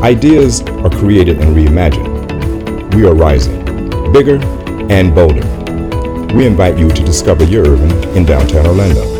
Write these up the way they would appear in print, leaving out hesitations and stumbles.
Ideas are created and reimagined. We are rising, bigger and bolder. We invite you to discover your urban in downtown Orlando.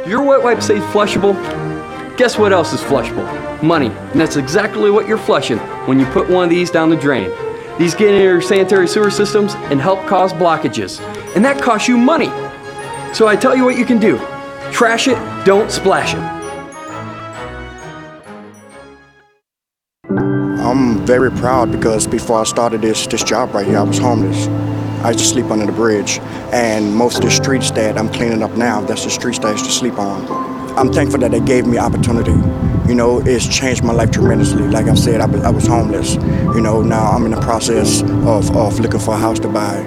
Your wet wipe say flushable? Guess what else is flushable? Money. And that's exactly what you're flushing when you put one of these down the drain. These get into your sanitary sewer systems and help cause blockages. And that costs you money. So I tell you what you can do. Trash it, don't splash it. I'm very proud because before I started this job right here, I was homeless. I used to sleep under the bridge, and most of the streets that I'm cleaning up now, that's the streets that I used to sleep on. I'm thankful that they gave me opportunity. You know, it's changed my life tremendously. Like I said, I was homeless. You know, now I'm in the process of looking for a house to buy.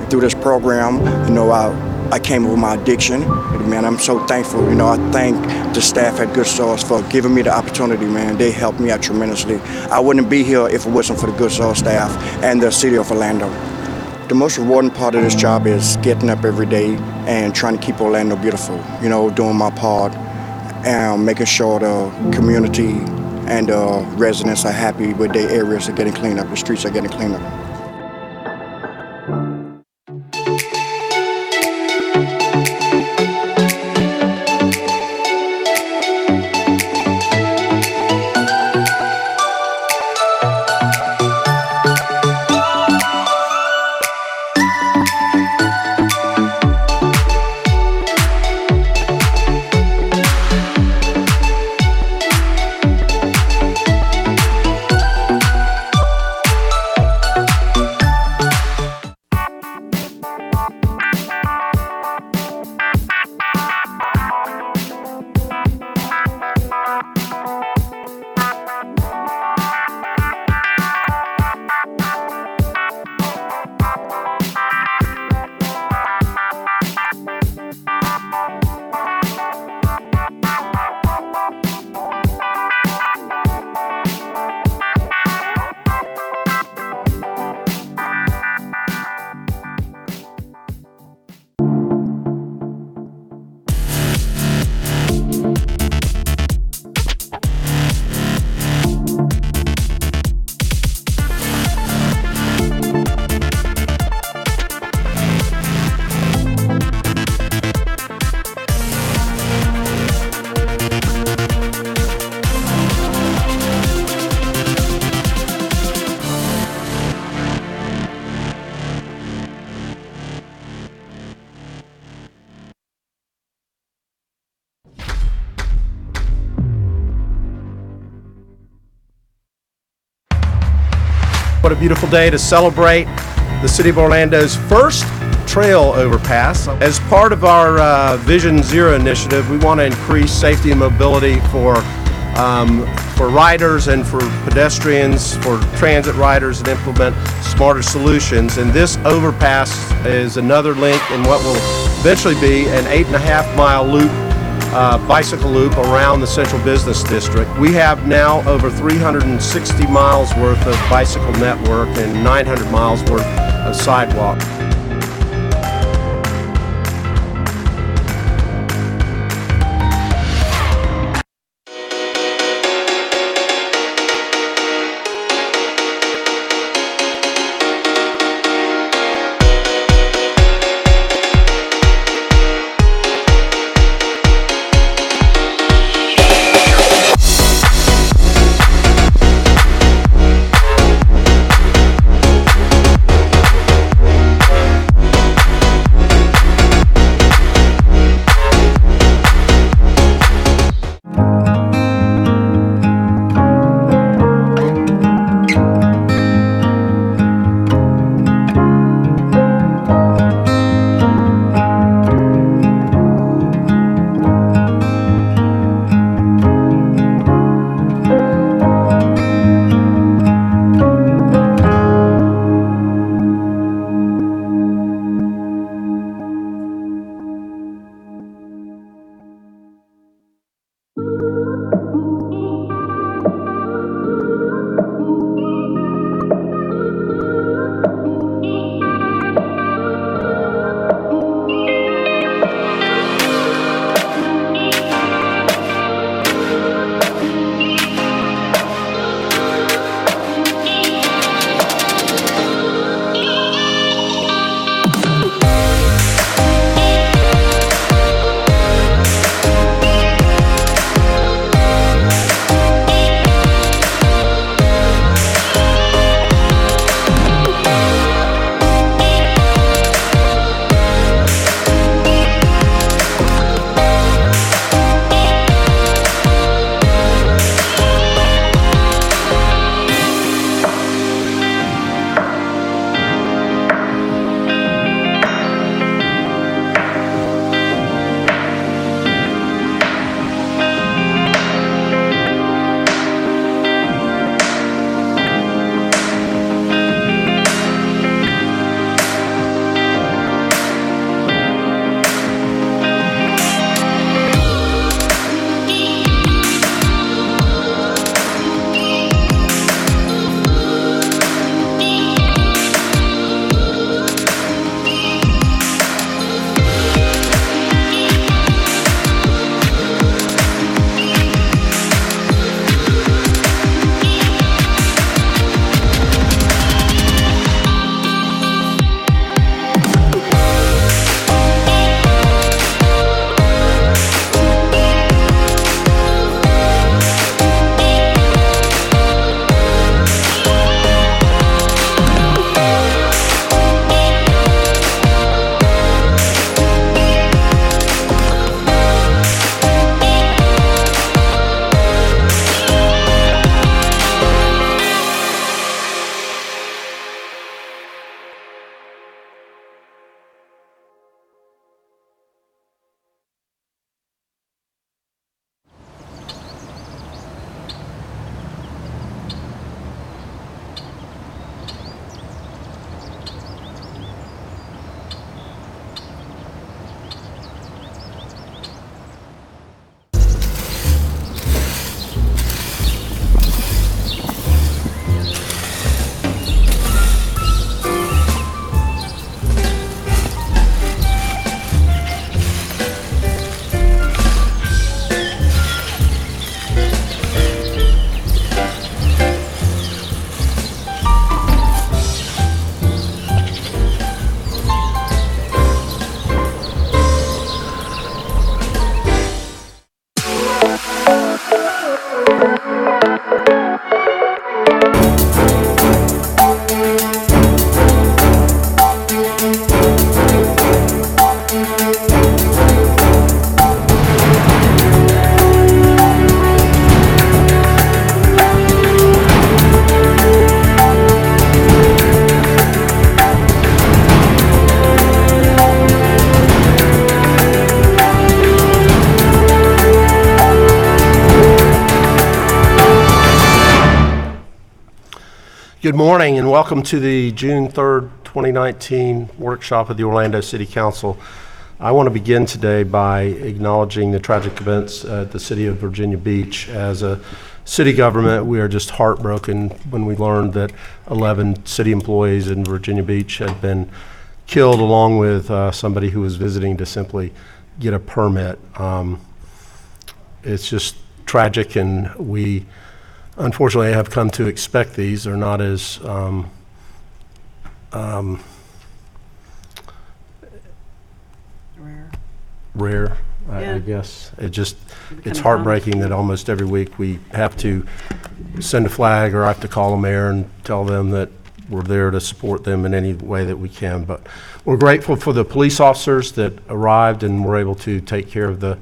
Through this program, you know, I came over my addiction. Man, I'm so thankful. You know, I thank the staff at Good Sauce for giving me the opportunity, man. They helped me out tremendously. I wouldn't be here if it wasn't for the Good Sauce staff and the city of Orlando. The most rewarding part of this job is getting up every day and trying to keep Orlando beautiful. You know, doing my part and making sure the community and the residents are happy with their areas are getting cleaned up, the streets are getting cleaned up. What a beautiful day to celebrate the City of Orlando's first trail overpass. As part of our Vision Zero initiative, we want to increase safety and mobility for riders and for pedestrians, for transit riders, and implement smarter solutions. And this overpass is another link in what will eventually be an 8.5-mile loop bicycle loop around the Central Business District. We have now over 360 miles worth of bicycle network and 900 miles worth of sidewalk. Good morning and welcome to the June 3rd, 2019 workshop of the Orlando City Council. I want to begin today by acknowledging the tragic events at the city of Virginia Beach. As a city government, we are just heartbroken when we learned that 11 city employees in Virginia Beach had been killed, along with somebody who was visiting to simply get a permit. It's just tragic, and we unfortunately have come to expect these. They're not as rare, I guess. It's heartbreaking that almost every week we have to send a flag, or I have to call the mayor and tell them that we're there to support them in any way that we can. But we're grateful for the police officers that arrived and were able to take care of the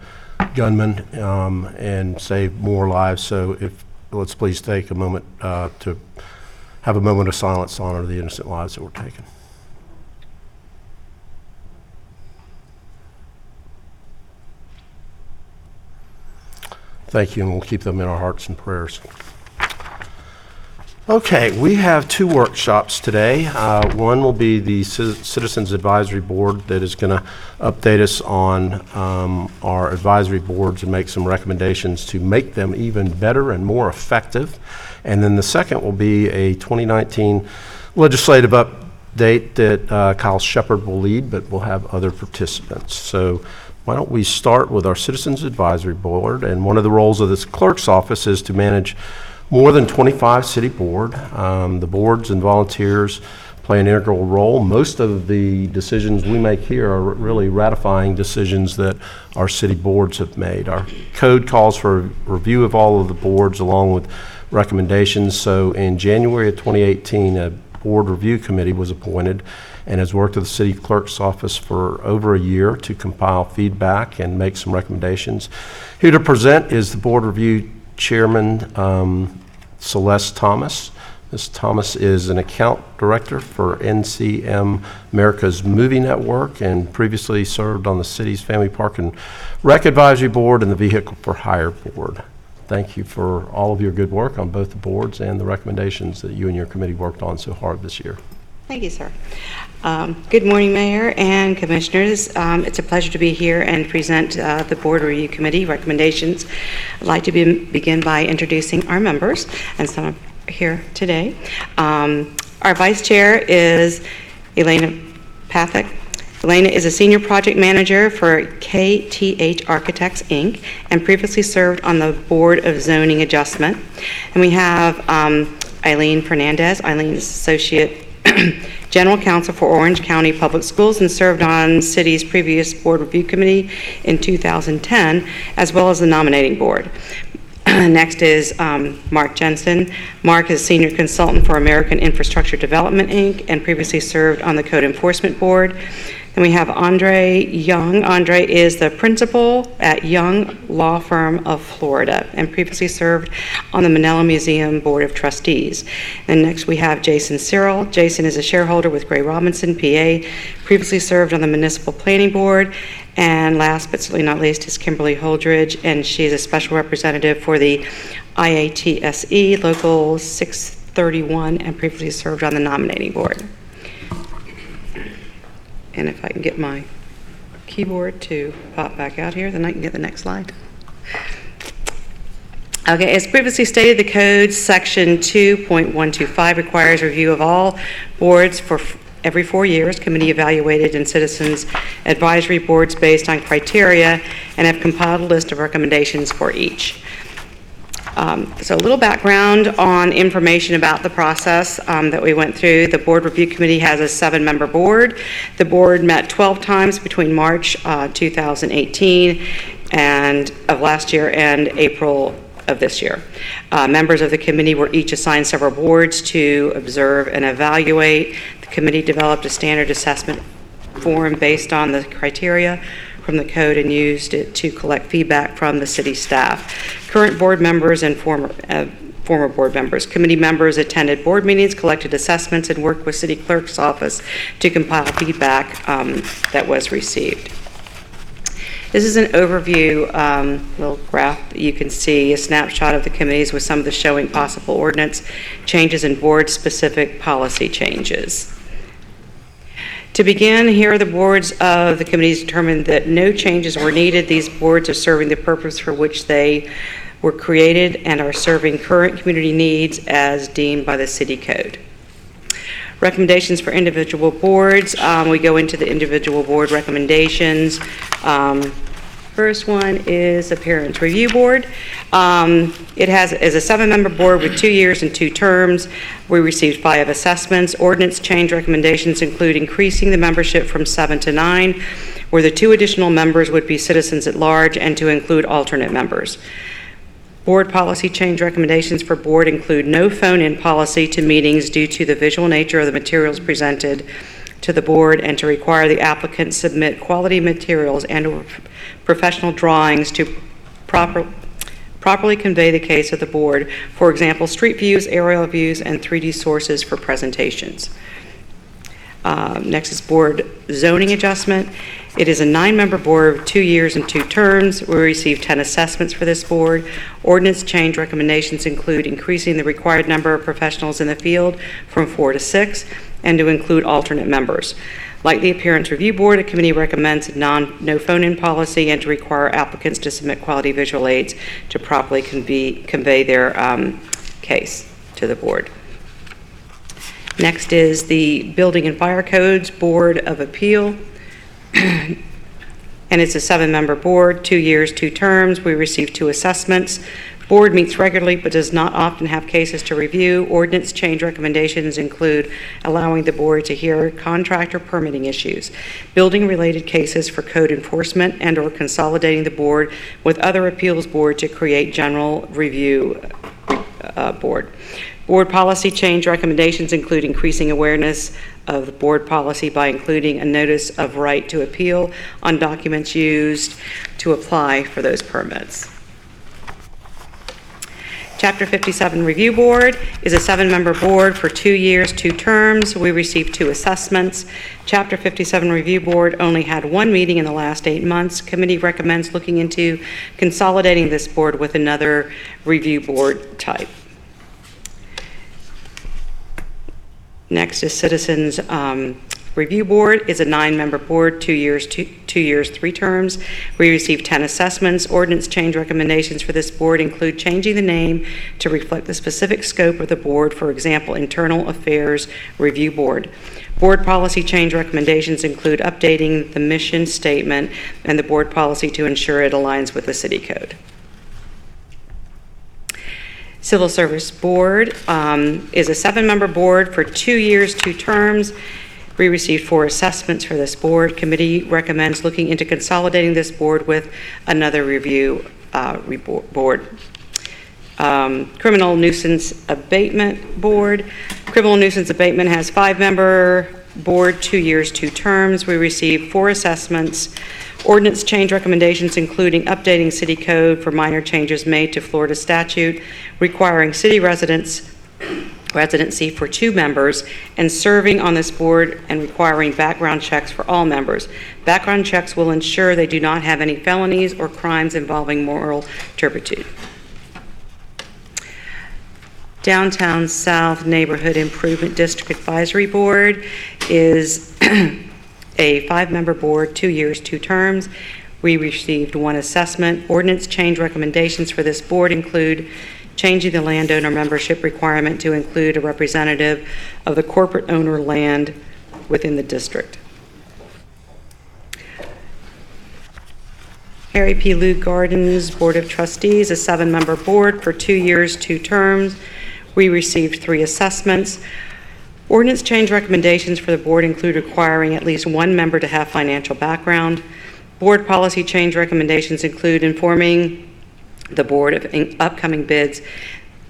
gunman and save more lives. So let's please take a moment to have a moment of silence to honor the innocent lives that were taken. Thank you, and we'll keep them in our hearts and prayers. Okay, we have two workshops today. One will be the Citizens Advisory Board that is going to update us on our advisory boards and make some recommendations to make them even better and more effective. And then the second will be a 2019 legislative update that Kyle Shepard will lead, but we'll have other participants. So why don't we start with our Citizens Advisory Board, and one of the roles of this clerk's office is to manage more than 25 city board. The boards and volunteers play an integral role. Most of the decisions we make here are really ratifying decisions that our city boards have made. Our code calls for a review of all of the boards along with recommendations. So in January of 2018, a board review committee was appointed and has worked with the city clerk's office for over a year to compile feedback and make some recommendations. Here to present is the board review chairman, Celeste Thomas. Ms. Thomas is an account director for NCM America's Movie Network and previously served on the city's Family Park and Rec Advisory Board and the Vehicle for Hire Board. Thank you for all of your good work on both the boards and the recommendations that you and your committee worked on so hard this year. Thank you, sir. Good morning, Mayor and Commissioners. It's a pleasure to be here and present the Board Review Committee recommendations. I'd like to begin by introducing our members, and some are here today. Our Vice Chair is Elena Pathak. Elena is a Senior Project Manager for KTH Architects, Inc., and previously served on the Board of Zoning Adjustment. And we have Eileen Fernandez. Eileen is Associate General Counsel for Orange County Public Schools and served on city's previous board review committee in 2010, as well as the nominating board. Next is Mark Jensen. Mark is Senior Consultant for American Infrastructure Development, Inc., and previously served on the Code Enforcement Board. Then we have Andre Young. Andre is the principal at Young Law Firm of Florida and previously served on the Manila Museum Board of Trustees. And next we have Jason Cyril. Jason is a shareholder with Gray Robinson, PA, previously served on the Municipal Planning Board. And last but certainly not least is Kimberly Holdridge, and she is a special representative for the IATSE Local 631 and previously served on the nominating board. And if I can get my keyboard to pop back out here, then I can get the next slide. Okay, as previously stated, the code section 2.125 requires review of all boards for every 4 years, committee evaluated and citizens advisory boards based on criteria, and have compiled a list of recommendations for each. So a little background on information about the process that we went through. The Board Review Committee has a 7-member board. The board met 12 times between March 2018 and of last year and April of this year. Members of the committee were each assigned several boards to observe and evaluate. The committee developed a standard assessment form based on the criteria from the code and used it to collect feedback from the city staff. Current board members and former board members. Committee members attended board meetings, collected assessments, and worked with city clerk's office to compile feedback that was received. This is an overview little graph that you can see, a snapshot of the committees with some of the showing possible ordinance changes and board-specific policy changes. To begin, here are the boards of the committees determined that no changes were needed. These boards are serving the purpose for which they were created and are serving current community needs as deemed by the city code. Recommendations for individual boards. We go into the individual board recommendations. First one is Appearance Review Board. It is a 7-member board with 2 years and 2 terms. We received 5 assessments. Ordinance change recommendations include increasing the membership from 7 to 9, where the 2 additional members would be citizens at large, and to include alternate members. Board policy change recommendations for board include no phone-in policy to meetings due to the visual nature of the materials presented to the board, and to require the applicant submit quality materials and/or professional drawings to properly convey the case of the board. For example, street views, aerial views, and 3D sources for presentations. Next is board zoning adjustment. It is a 9-member board with 2 years and 2 terms. We received 10 assessments for this board. Ordinance change recommendations include increasing the required number of professionals in the field from 4 to 6, and to include alternate members. Like the Appearance Review Board, a committee recommends a no phone-in policy and to require applicants to submit quality visual aids to properly convey their case to the board. Next is the Building and Fire Codes Board of Appeal. And it's a 7-member board, 2 years, 2 terms. We received 2 assessments. Board meets regularly but does not often have cases to review. Ordinance change recommendations include allowing the board to hear contractor permitting issues, building-related cases for code enforcement, and/or consolidating the board with other appeals board to create general review board. Board policy change recommendations include increasing awareness of the board policy by including a notice of right to appeal on documents used to apply for those permits. Chapter 57 Review Board is a 7-member board for 2 years, 2 terms. We received 2 assessments. Chapter 57 Review Board only had 1 meeting in the last 8 months. Committee recommends looking into consolidating this board with another review board type. Next is Citizens Review Board is a 9-member board, 2 years, 3 terms. We received 10 assessments. Ordinance change recommendations for this board include changing the name to reflect the specific scope of the board, for example, Internal Affairs Review Board. Board policy change recommendations include updating the mission statement and the board policy to ensure it aligns with the city code. Civil Service Board is a 7-member board for 2 years, 2 terms. We received 4 assessments for this board. Committee recommends looking into consolidating this board with another review board. Criminal Nuisance Abatement Board. Criminal Nuisance Abatement has 5-member board, 2 years, 2 terms. We received 4 assessments. Ordinance change recommendations including updating city code for minor changes made to Florida statute requiring city residency for 2 members and serving on this board, and requiring background checks for all members. Background checks will ensure they do not have any felonies or crimes involving moral turpitude. Downtown South Neighborhood Improvement District Advisory Board is a 5-member board, 2 years, 2 terms. We received 1 assessment. Ordinance change recommendations for this board include changing the landowner membership requirement to include a representative of the corporate owner land within the district. Harry P. Luke Gardens Board of Trustees, a 7-member board for 2 years, 2 terms. We received 3 assessments. Ordinance change recommendations for the board include requiring at least 1 member to have financial background. Board policy change recommendations include informing the board of upcoming bids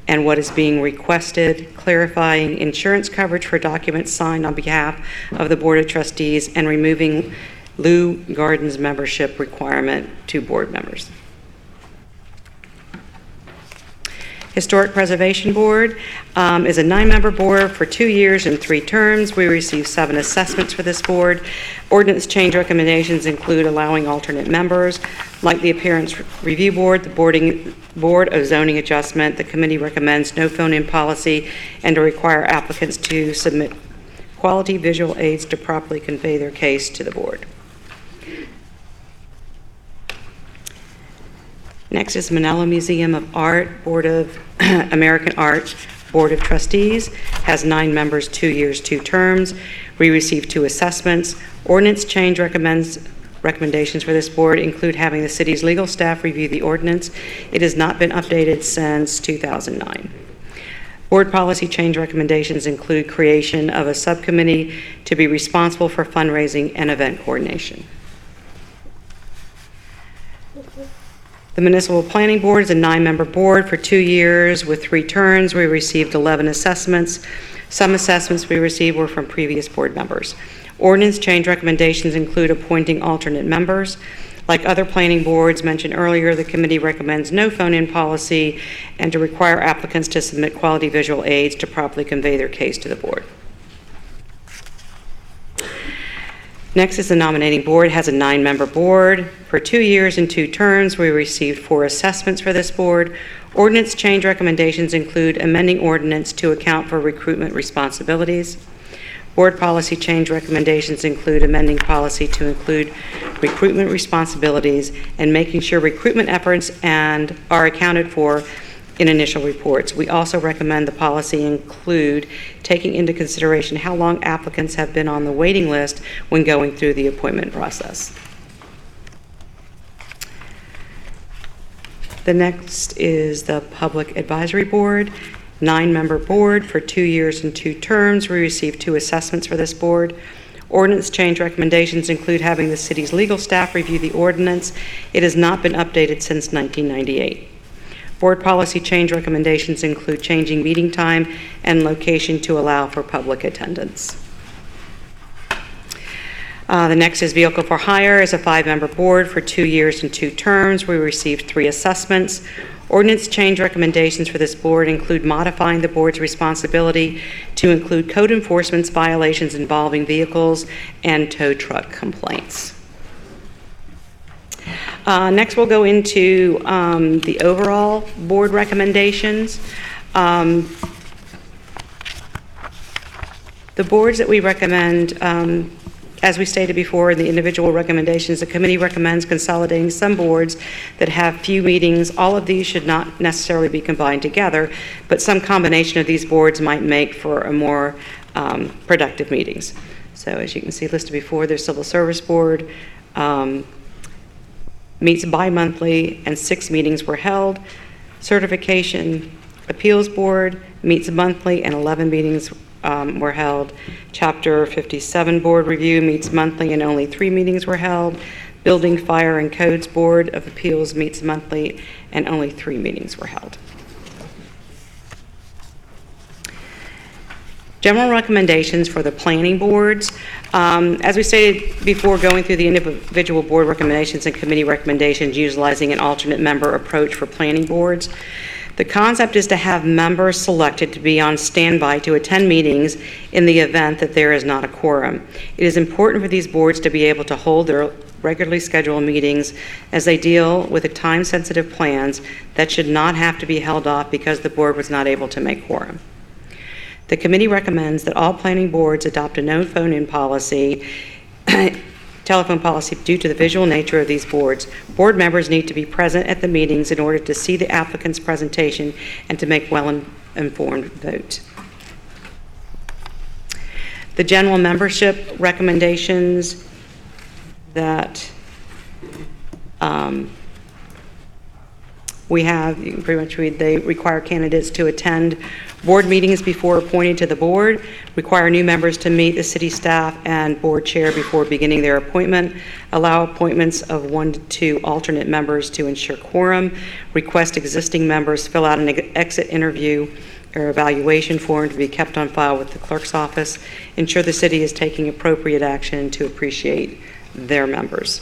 and what is being requested, clarifying insurance coverage for documents signed on behalf of the Board of Trustees, and removing Lou Gardens membership requirement to board members. Historic Preservation Board is a 9-member board for 2 years and 3 terms. We received 7 assessments for this board. Ordinance change recommendations include allowing alternate members. Like the Appearance Review Board, the Board of Zoning Adjustment, the committee recommends no phone-in policy and to require applicants to submit quality visual aids to properly convey their case to the board. Next is Manila Museum of Art, Board of American Art, Board of Trustees, has 9 members, 2 years, 2 terms. We received 2 assessments. Ordinance change recommendations for this board include having the city's legal staff review the ordinance. It has not been updated since 2009. Board policy change recommendations include creation of a subcommittee to be responsible for fundraising and event coordination. The Municipal Planning Board is a 9-member board for 2 years with 3 terms. We received 11 assessments. Some assessments we received were from previous board members. Ordinance change recommendations include appointing alternate members. Like other planning boards mentioned earlier, the committee recommends no phone-in policy and to require applicants to submit quality visual aids to properly convey their case to the board. Next is the nominating board. It has a 9-member board for 2 years and 2 terms. We received 4 assessments for this board. Ordinance change recommendations include amending ordinance to account for recruitment responsibilities. Board policy change recommendations include amending policy to include recruitment responsibilities and making sure recruitment efforts are accounted for in initial reports. We also recommend the policy include taking into consideration how long applicants have been on the waiting list when going through the appointment process. The next is the Public Advisory Board, 9-member board for 2 years and 2 terms. We received 2 assessments for this board. Ordinance change recommendations include having the city's legal staff review the ordinance. It has not been updated since 1998. Board policy change recommendations include changing meeting time and location to allow for public attendance. The next is Vehicle for Hire is a 5-member board for 2 years and 2 terms. We received 3 assessments. Ordinance change recommendations for this board include modifying the board's responsibility to include code enforcement violations involving vehicles and tow truck complaints. Next, we'll go into the overall board recommendations. The boards that we recommend, as we stated before in the individual recommendations, the committee recommends consolidating some boards that have few meetings. All of these should not necessarily be combined together, but some combination of these boards might make for a more productive meetings. So as you can see listed before, there's Civil Service Board, meets bi-monthly and 6 meetings were held. Certification Appeals Board meets monthly and 11 meetings were held. Chapter 57 Board Review meets monthly and only 3 meetings were held. Building, Fire, and Codes Board of Appeals meets monthly and only 3 meetings were held. General recommendations for the planning boards. As we stated before, going through the individual board recommendations and committee recommendations, utilizing an alternate member approach for planning boards. The concept is to have members selected to be on standby to attend meetings in the event that there is not a quorum. It is important for these boards to be able to hold their regularly scheduled meetings as they deal with the time-sensitive plans that should not have to be held off because the board was not able to make quorum. The committee recommends that all planning boards adopt a no phone-in policy, telephone policy, due to the visual nature of these boards. Board members need to be present at the meetings in order to see the applicant's presentation and to make well-informed vote. The general membership recommendations that we have, you can pretty much read, they require candidates to attend board meetings before appointing to the board, require new members to meet the city staff and board chair before beginning their appointment, allow appointments of 1 to 2 alternate members to ensure quorum, request existing members fill out an exit interview or evaluation form to be kept on file with the clerk's office, ensure the city is taking appropriate action to appreciate their members.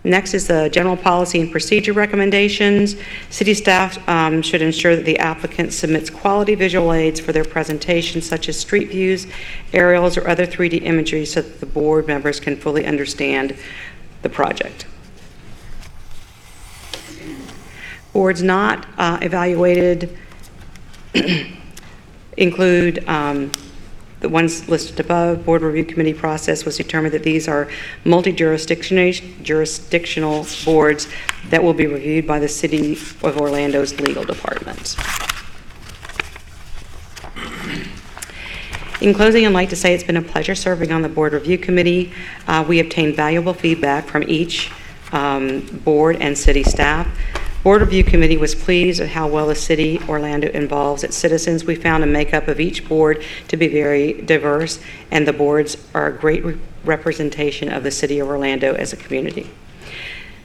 Next is the general policy and procedure recommendations. City staff should ensure that the applicant submits quality visual aids for their presentation, such as street views, aerials, or other 3D imagery so that the board members can fully understand the project. Boards not evaluated include the ones listed above. Board review committee process was determined that these are jurisdictional boards that will be reviewed by the City of Orlando's legal department. In closing, I'd like to say it's been a pleasure serving on the Board Review Committee. We obtained valuable feedback from each board and city staff. Board Review Committee was pleased at how well the City Orlando involves its citizens. We found a makeup of each board to be very diverse, and the boards are a great representation of the City of Orlando as a community.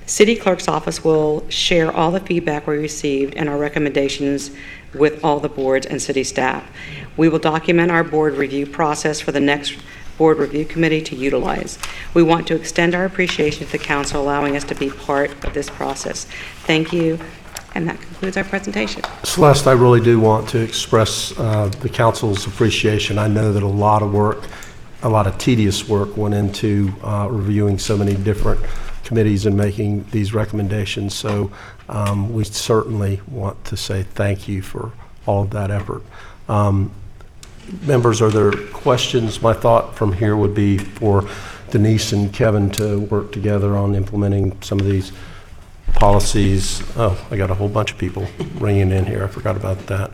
City Clerk's Office will share all the feedback we received and our recommendations with all the boards and city staff. We will document our board review process for the next Board Review Committee to utilize. We want to extend our appreciation to the council allowing us to be part of this process. Thank you, and that concludes our presentation. Celeste, I really do want to express the council's appreciation. I know that a lot of work, a lot of tedious work went into reviewing so many different committees and making these recommendations. So we certainly want to say thank you for all of that effort. Members, are there questions? My thought from here would be for Denise and Kevin to work together on implementing some of these policies. Oh, I got a whole bunch of people ringing in here. I forgot about that.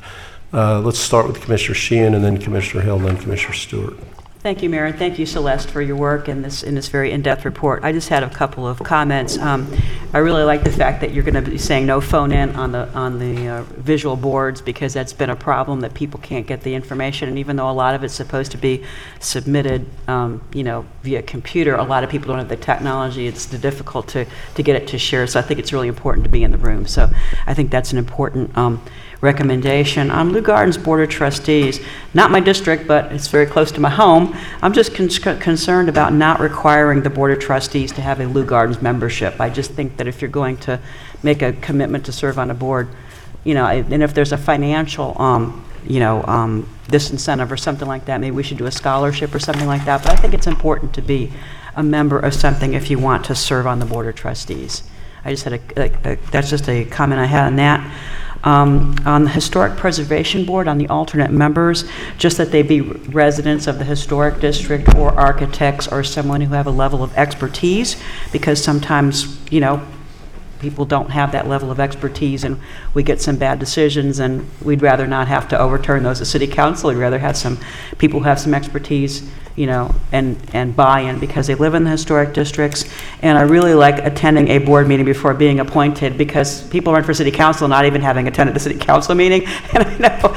Let's start with Commissioner Sheehan, and then Commissioner Hill, and then Commissioner Stewart. Thank you, Mayor, and thank you, Celeste, for your work in this very in-depth report. I just had a couple of comments. I really like the fact that you're going to be saying no phone-in on the visual boards, because that's been a problem that people can't get the information. And even though a lot of it's supposed to be submitted, via computer, a lot of people don't have the technology. It's difficult to get it to share. So I think it's really important to be in the room. So I think that's an important recommendation. On Lou Garden's Board of Trustees, not my district, but it's very close to my home. I'm just concerned about not requiring the Board of Trustees to have a Lou Gardens membership. I just think that if you're going to make a commitment to serve on a board, and if there's a financial, disincentive or something like that, maybe we should do a scholarship or something like that. But I think it's important to be a member of something if you want to serve on the Board of Trustees. I just had that's just a comment I had on that. On the Historic Preservation Board, on the alternate members, just that they be residents of the historic district or architects or someone who have a level of expertise, because sometimes, people don't have that level of expertise and we get some bad decisions, and we'd rather not have to overturn those at City Council. We'd rather have some people who have some expertise, and buy-in, because they live in the historic districts. And I really like attending a board meeting before being appointed, because people run for City Council not even having attended the City Council meeting. And I know,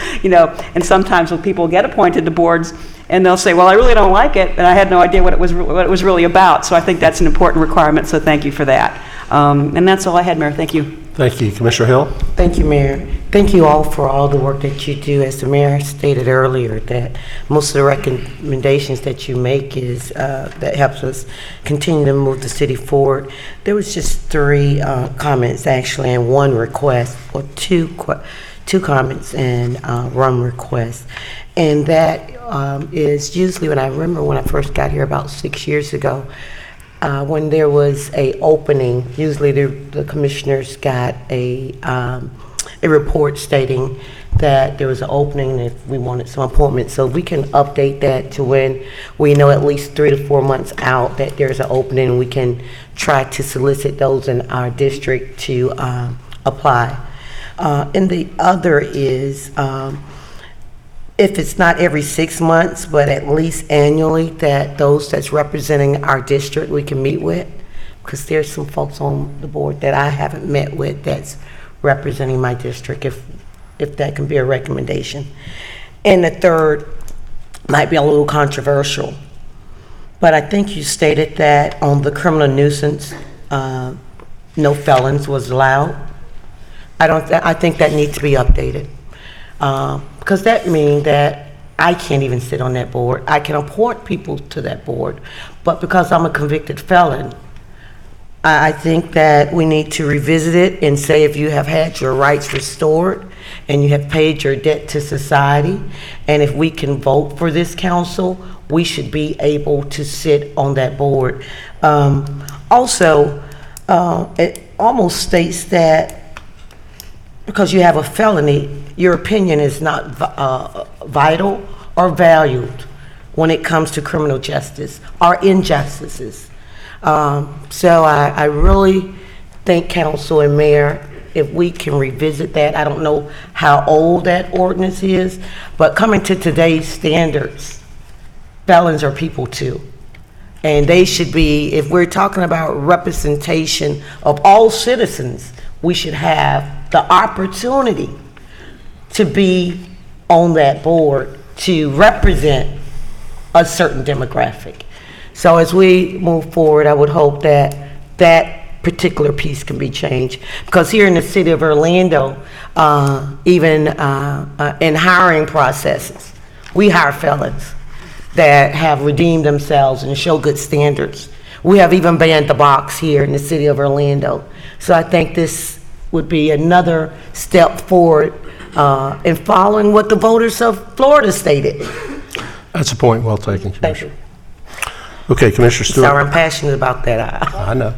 and sometimes when people get appointed to boards, and they'll say, well, I really don't like it, and I had no idea what it was really about. So I think that's an important requirement, so thank you for that. And that's all I had, Mayor. Thank you. Thank you. Commissioner Hill? Thank you, Mayor. Thank you all for all the work that you do. As the Mayor stated earlier, that most of the recommendations that you make is that helps us continue to move the city forward. There was just 3 comments actually, and 1 request, or 2 comments and 1 request. And that is usually when I remember when I first got here about 6 years ago, when there was a opening, usually the commissioners got a report stating that there was an opening if we wanted some appointments. So we can update that to when we know at least 3 to 4 months out that there's an opening, and we can try to solicit those in our district to apply. And the other is, if it's not every 6 months, but at least annually, that those that's representing our district we can meet with, because there's some folks on the board that I haven't met with that's representing my district, if that can be a recommendation. And the third might be a little controversial, but I think you stated that on the criminal nuisance, no felons was allowed. I think that needs to be updated. Because that means that I can't even sit on that board. I can appoint people to that board, but because I'm a convicted felon, I think that we need to revisit it and say, if you have had your rights restored and you have paid your debt to society, and if we can vote for this council, we should be able to sit on that board. Also, it almost states that because you have a felony, your opinion is not vital or valued when it comes to criminal justice or injustices. So I really think council and mayor, if we can revisit that. I don't know how old that ordinance is, but coming to today's standards, felons are people too. And they should be, if we're talking about representation of all citizens, we should have the opportunity to be on that board to represent a certain demographic. So as we move forward, I would hope that that particular piece can be changed. Because here in the city of Orlando, even in hiring processes, we hire felons that have redeemed themselves and show good standards. We have even banned the box here in the city of Orlando. So I think this would be another step forward in following what the voters of Florida stated. That's a point well taken, Thank Commissioner. you. Okay, Commissioner Stewart. Sorry, I'm passionate about that. I know.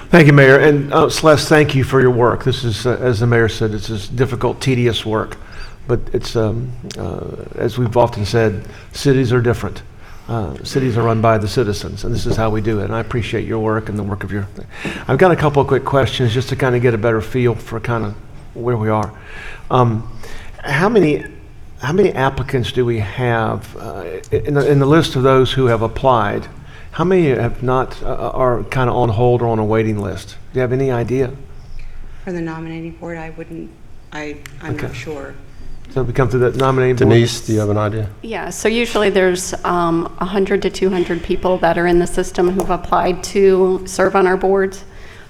Thank you, Mayor. And Celeste, thank you for your work. This is, as the mayor said, it's this difficult, tedious work. But it's, as we've often said, cities are different. Cities are run by the citizens, and this is how we do it. And I appreciate your work and the work of your... I've got a couple of quick questions just to kind of get a better feel for kind of where we are. How many applicants do we have in the list of those who have applied? How many have not, are kind of on hold or on a waiting list? Do you have any idea? For the nominating board, I'm Okay. not sure. So we come through that nominating board? Denise, do you have an idea? Yeah, so usually there's 100 to 200 people that are in the system who've applied to serve on our boards.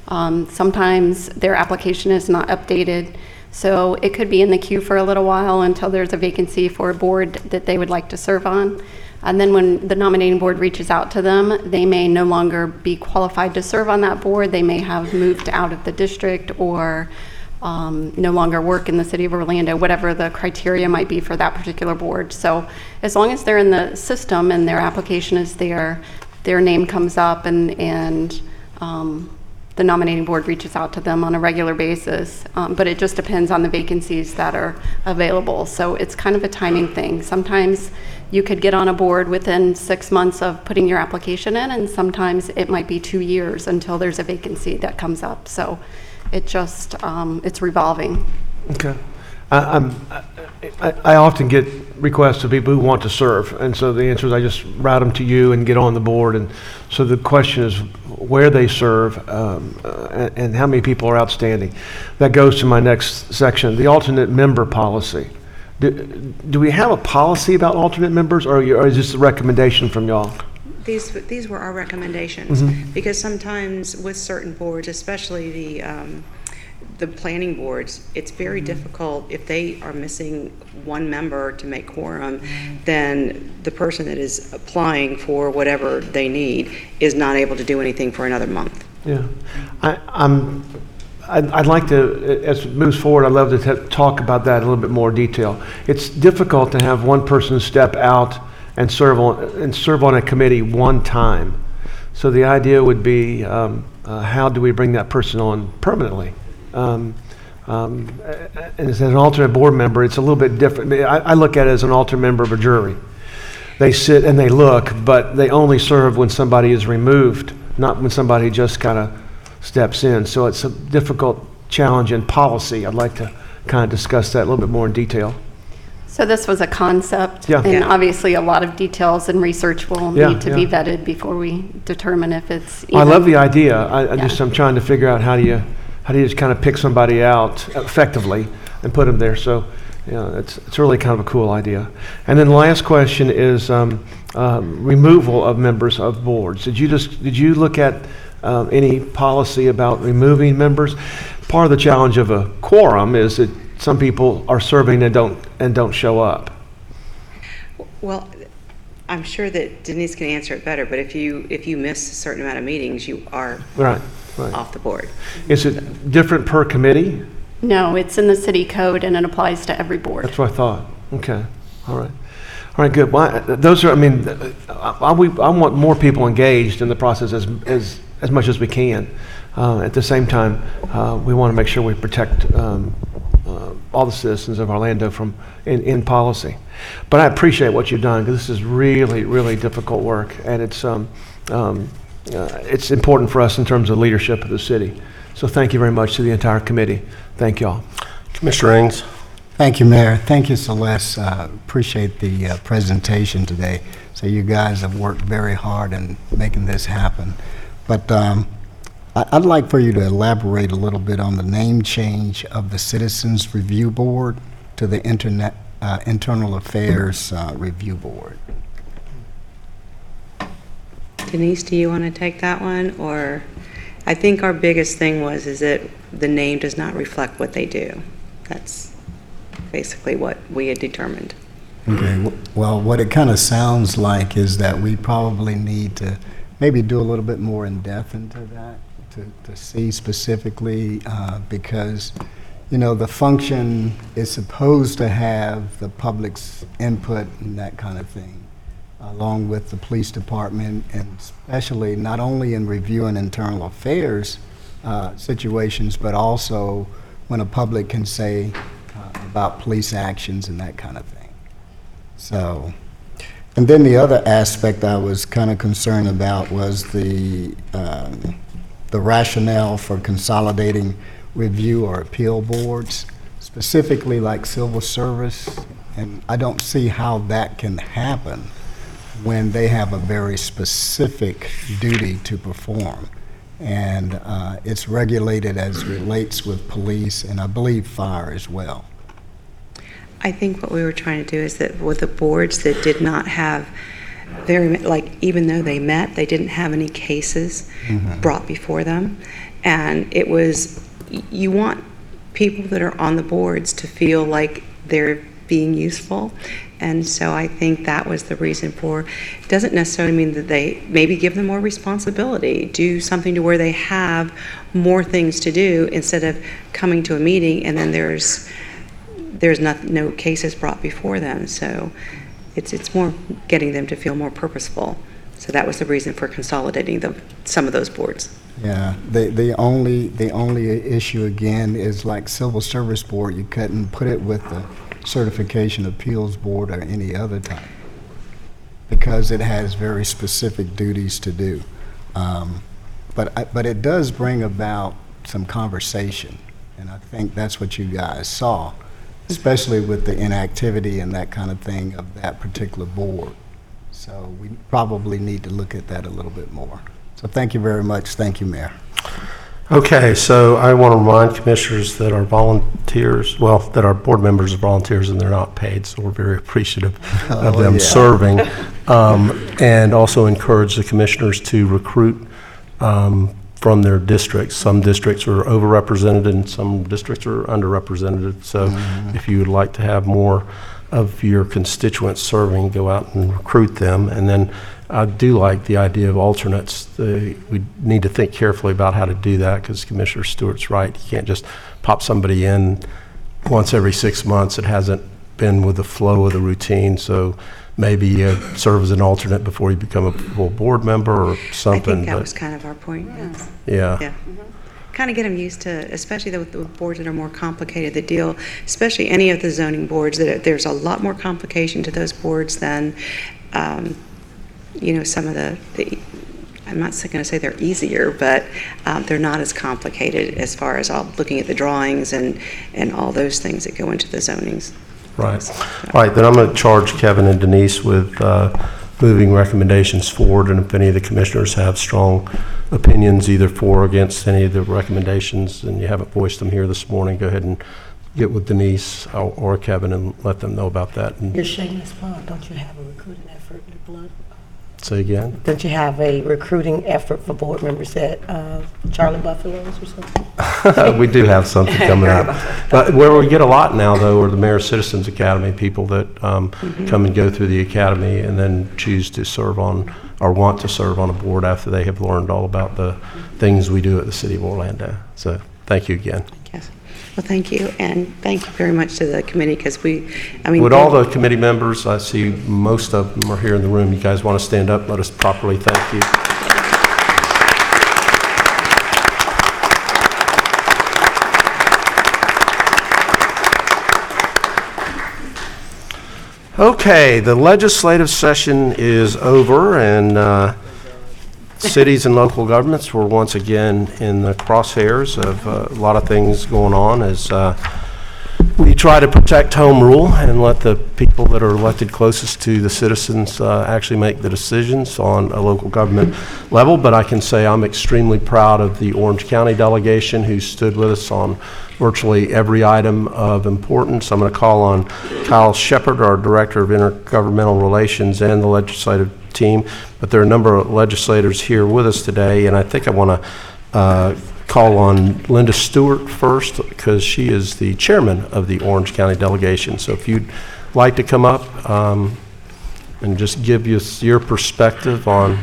Sometimes their application is not updated, so it could be in the queue for a little while until there's a vacancy for a board that they would like to serve on. And then when the nominating board reaches out to them, they may no longer be qualified to serve on that board. They may have moved out of the district or no longer work in the city of Orlando, whatever the criteria might be for that particular board. So as long as they're in the system and their application is there, their name comes up and the nominating board reaches out to them on a regular basis. But it just depends on the vacancies that are available. So it's kind of a timing thing. Sometimes you could get on a board within 6 months of putting your application in, and sometimes it might be 2 years until there's a vacancy that comes up. So it just, it's revolving. Okay. I often get requests of people who want to serve, and so the answer is I just route them to you and get on the board. And so the question is where they serve and how many people are outstanding. That goes to my next section, the alternate member policy. Do we have a policy about alternate members, or is this a recommendation from y'all? These were our recommendations, because sometimes with certain boards, especially the planning boards, it's very difficult if they are missing one member to make quorum, then the person that is applying for whatever they need is not able to do anything for another month. Yeah, I'd like to, as it moves forward, I'd love to talk about that in a little bit more detail. It's difficult to have one person step out and serve on a committee one time. So the idea would be, how do we bring that person on permanently? And as an alternate board member, it's a little bit different. I look at it as an alternate member of a jury. They sit and they look, but they only serve when somebody is removed, not when somebody just kind of steps in. So it's a difficult challenge in policy. I'd like to kind of discuss that a little bit more in detail. So this was a concept, Yeah. and obviously a lot of details and research will Yeah, need to be yeah. vetted before we determine if it's I love the even- idea. Yeah. I'm trying to figure out how do you just kind of pick somebody out effectively and put them there. So, it's really kind of a cool idea. And then the last question is removal of members of boards. Did you look at any policy about removing members? Part of the challenge of a quorum is that some people are serving and don't show up. Well, I'm sure that Denise can answer it better, but if you miss a certain amount of meetings, you are Right. off the board. Is it different per committee? No, it's in the city code and it applies to every board. That's what I thought. Okay. All right, good. Well, I want more people engaged in the process as much as we can. At the same time, we want to make sure we protect all the citizens of Orlando in policy. But I appreciate what you've done, because this is really, really difficult work, and it's important for us in terms of leadership of the city. So thank you very much to the entire committee. Thank you all. Commissioner Ings? Thank you, Mayor. Thank you, Celeste. Appreciate the presentation today. So you guys have worked very hard in making this happen. But I'd like for you to elaborate a little bit on the name change of the Citizens Review Board to the Internal Affairs Review Board. Denise, do you want to take that one? Or I think our biggest thing is that the name does not reflect what they do. That's basically what we had determined. Okay, well, what it kind of sounds like is that we probably need to maybe do a little bit more in depth into that to see specifically, because, you know, the function is supposed to have the public's input and that kind of thing, along with the police department, and especially not only in reviewing internal affairs situations, but also when a public can say about police actions and that kind of thing. So, and then the other aspect I was kind of concerned about was the rationale for consolidating review or appeal boards, specifically like civil service, and I don't see how that can happen when they have a very specific duty to perform. And it's regulated as relates with police and I believe fire as well. I think what we were trying to do is that with the boards that did not have even though they met, they didn't have any cases brought before them. And it was, you want people that are on the boards to feel like they're being useful. And so I think that was the reason for, it doesn't necessarily mean that they maybe give them more responsibility, do something to where they have more things to do instead of coming to a meeting and then there's no cases brought before them. So it's more getting them to feel more purposeful. So that was the reason for consolidating some of those boards. Yeah, the only issue again is like Civil Service Board, you couldn't put it with the Certification Appeals Board or any other type because it has very specific duties to do. But it does bring about some conversation, and I think that's what you guys saw, especially with the inactivity and that kind of thing of that particular board. So we probably need to look at that a little bit more. So thank you very much. Thank you, Mayor. Okay, so I want to remind commissioners that our volunteers, that our board members are volunteers and they're not paid, so we're very appreciative of them serving. And also encourage the commissioners to recruit from their districts. Some districts are overrepresented and some districts are underrepresented. So if you would like to have more of your constituents serving, go out and recruit them. And then I do like the idea of alternates. We need to think carefully about how to do that because Commissioner Stewart's right. You can't just pop somebody in once every 6 months. It hasn't been with the flow of the routine. So maybe you serve as an alternate before you become a full board member or something. I think that was kind of our point, yes. Yeah. Kind of get them used to, especially the boards that are more complicated, the deal, especially any of the zoning boards, that there's a lot more complication to those boards than, some of the I'm not going to say they're easier, but they're not as complicated as far as looking at the drawings and all those things that go into the zonings. Right. All right, then I'm going to charge Kevin and Denise with moving recommendations forward, and if any of the commissioners have strong opinions either for or against any of the recommendations and you haven't voiced them here this morning, go ahead and get with Denise or Kevin and let them know about that. And You're shameless plug. Don't you have a recruiting effort in the blood? say again? Don't you have a recruiting effort for board members at Charlie Buffalo's or something? We do have something coming up. But where we get a lot now, though, are the Mayor Citizens Academy people that come and go through the academy and then choose to serve on or want to serve on a board after they have learned all about the things we do at the City of Orlando. So thank you again. Yes. Well, thank you, and thank you very much to the committee, because Would all the committee members, I see most of them are here in the room, you guys want to stand up, let us properly thank you. Okay, the legislative session is over, and cities and local governments were once again in the crosshairs of a lot of things going on as we try to protect home rule and let the people that are elected closest to the citizens actually make the decisions on a local government level. But I can say I'm extremely proud of the Orange County delegation who stood with us on virtually every item of importance. I'm going to call on Kyle Shepard, our Director of Intergovernmental Relations, and the legislative team. But there are a number of legislators here with us today, and I think I want to call on Linda Stewart first because she is the chairman of the Orange County delegation. So if you'd like to come up and just give us your perspective on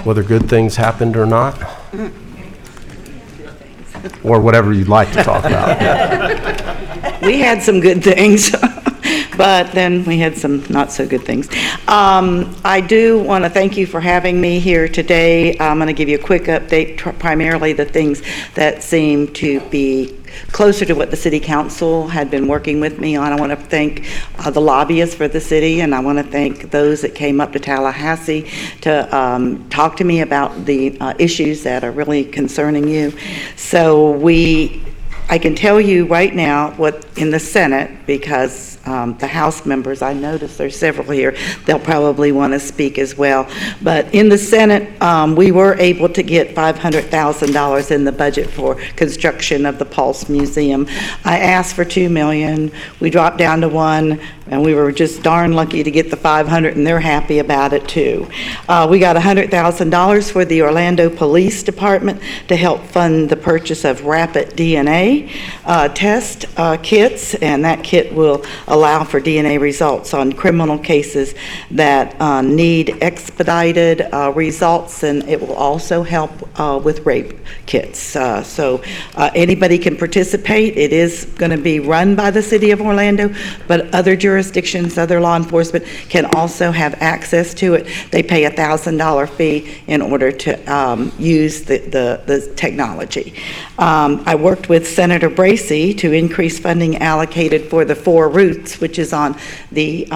whether good things happened or not, or whatever you'd like to talk about. We had some good things, but then we had some not so good things. I do want to thank you for having me here today. I'm going to give you a quick update, primarily the things that seem to be closer to what the City Council had been working with me on. I want to thank the lobbyists for the city, and I want to thank those that came up to Tallahassee to talk to me about the issues that are really concerning you. So I can tell you right now what in the Senate, because the House members, I noticed there's several here, they'll probably want to speak as well. But in the Senate, we were able to get $500,000 in the budget for construction of the Pulse Museum. I asked for $2 million. We dropped down to $1 million, and we were just darn lucky to get the $500,000, and they're happy about it too. We got $100,000 for the Orlando Police Department to help fund the purchase of rapid DNA test kits, and that kit will allow for DNA results on criminal cases that need expedited results, and it will also help with rape kits. So anybody can participate. It is going to be run by the City of Orlando, but other jurisdictions, other law enforcement can also have access to it. They pay a $1,000 fee in order to use the technology. I worked with Senator Bracey to increase funding allocated for the Four Routes, which is on the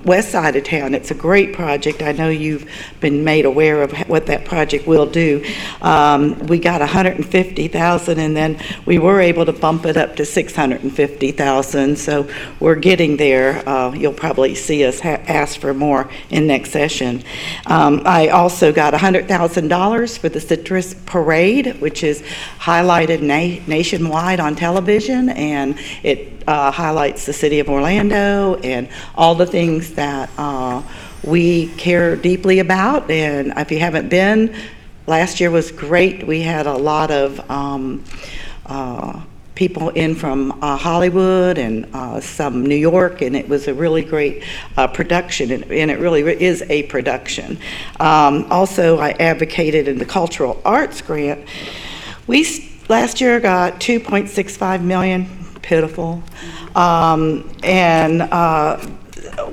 west side of town. It's a great project. I know you've been made aware of what that project will do. We got $150,000, and then we were able to bump it up to $650,000. So we're getting there. You'll probably see us ask for more in next session. I also got $100,000 for the Citrus Parade, which is highlighted nationwide on television, and it highlights the City of Orlando and all the things that we care deeply about. And if you haven't been, last year was great. We had a lot of people in from Hollywood and some New York, and it was a really great production, and it really is a production. Also, I advocated in the Cultural Arts Grant. We last year got $2.65 million. Pitiful.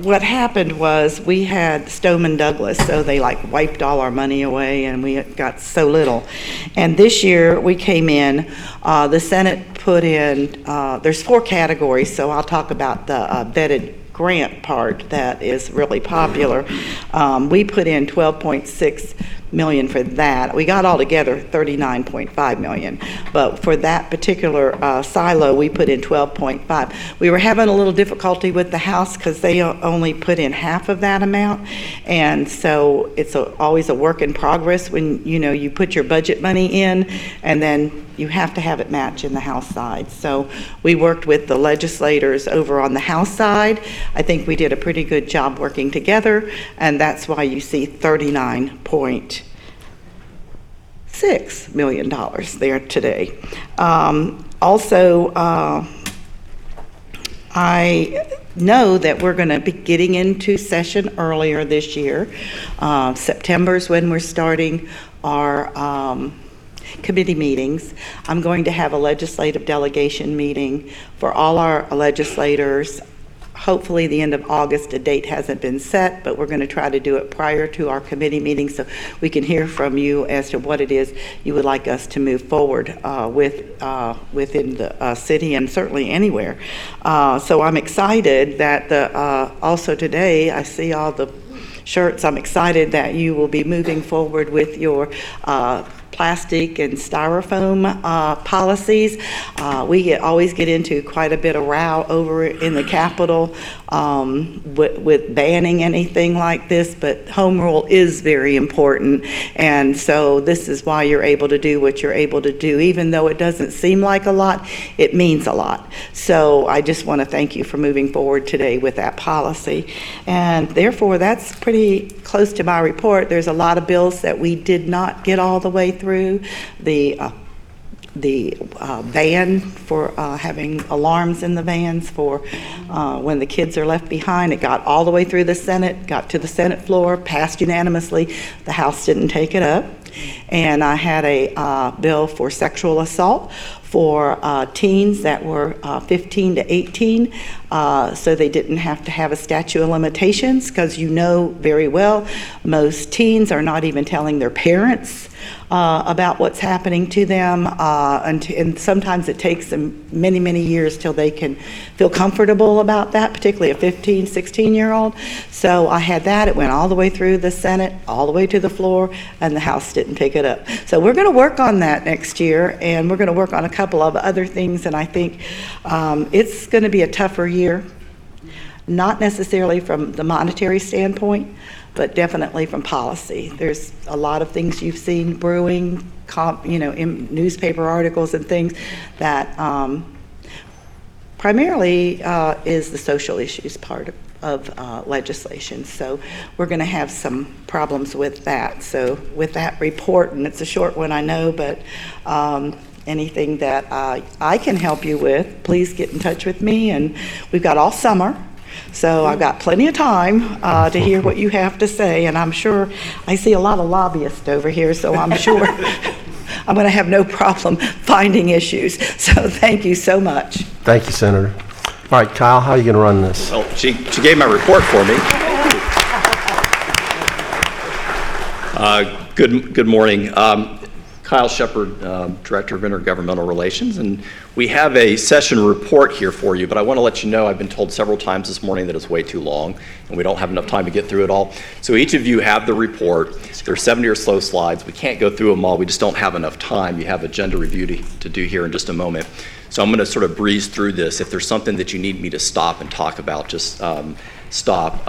What happened was we had Stoneman Douglas, so they like wiped all our money away, and we got so little. And this year we came in, the Senate put in, there's 4 categories, so I'll talk about the vetted grant part that is really popular. We put in $12.6 million for that. We got all together $39.5 million, but for that particular silo, we put in 12.5. We were having a little difficulty with the House because they only put in half of that amount, and so it's always a work in progress when you put your budget money in, and then you have to have it match in the House side. So we worked with the legislators over on the House side. I think we did a pretty good job working together, and that's why you see $39.6 million there today. Also, I know that we're going to be getting into session earlier this year. September is when we're starting our committee meetings. I'm going to have a legislative delegation meeting for all our legislators hopefully the end of August. A date hasn't been set, but we're going to try to do it prior to our committee meeting so we can hear from you as to what it is you would like us to move forward within the city and certainly anywhere. So I'm excited that also today I see all the shirts. I'm excited that you will be moving forward with your plastic and styrofoam policies. We always get into quite a bit of row over in the Capitol with banning anything like this, but home rule is very important, and so this is why you're able to do what you're able to do. Even though it doesn't seem like a lot, it means a lot. So I just want to thank you for moving forward today with that policy, and therefore that's pretty close to my report. There's a lot of bills that we did not get all the way through. The ban for having alarms in the vans for when the kids are left behind. It got all the way through the Senate, got to the Senate floor, passed unanimously. The House didn't take it up. And I had a bill for sexual assault for teens that were 15 to 18, so they didn't have to have a statute of limitations, because you know very well most teens are not even telling their parents about what's happening to them, and sometimes it takes them many, many years till they can feel comfortable about that, particularly a 15, 16-year-old. So I had that. It went all the way through the Senate, all the way to the floor, and the House didn't take it up. So we're going to work on that next year, and we're going to work on a couple of other things, and I think it's going to be a tougher year, not necessarily from the monetary standpoint, but definitely from policy. There's a lot of things you've seen brewing, in newspaper articles and things that primarily is the social issues part of legislation. So we're going to have some problems with that. So with that report, and it's a short one, I know, but anything that I can help you with, please get in touch with me. And we've got all summer. So I've got plenty of time to hear what you have to say, and I'm sure I see a lot of lobbyists over here, so I'm sure I'm going to have no problem finding issues. So thank you so much. Thank you, Senator. All right, Kyle, how are you going to run this? Well, she gave my report for me. Good morning. Kyle Shepard, Director of Intergovernmental Relations, and we have a session report here for you, but I want to let you know I've been told several times this morning that it's way too long, and we don't have enough time to get through it all. So each of you have the report. There's 70 or so slides. We can't go through them all. We just don't have enough time. You have agenda review to do here in just a moment. So I'm going to sort of breeze through this. If there's something that you need me to stop and talk about, just stop.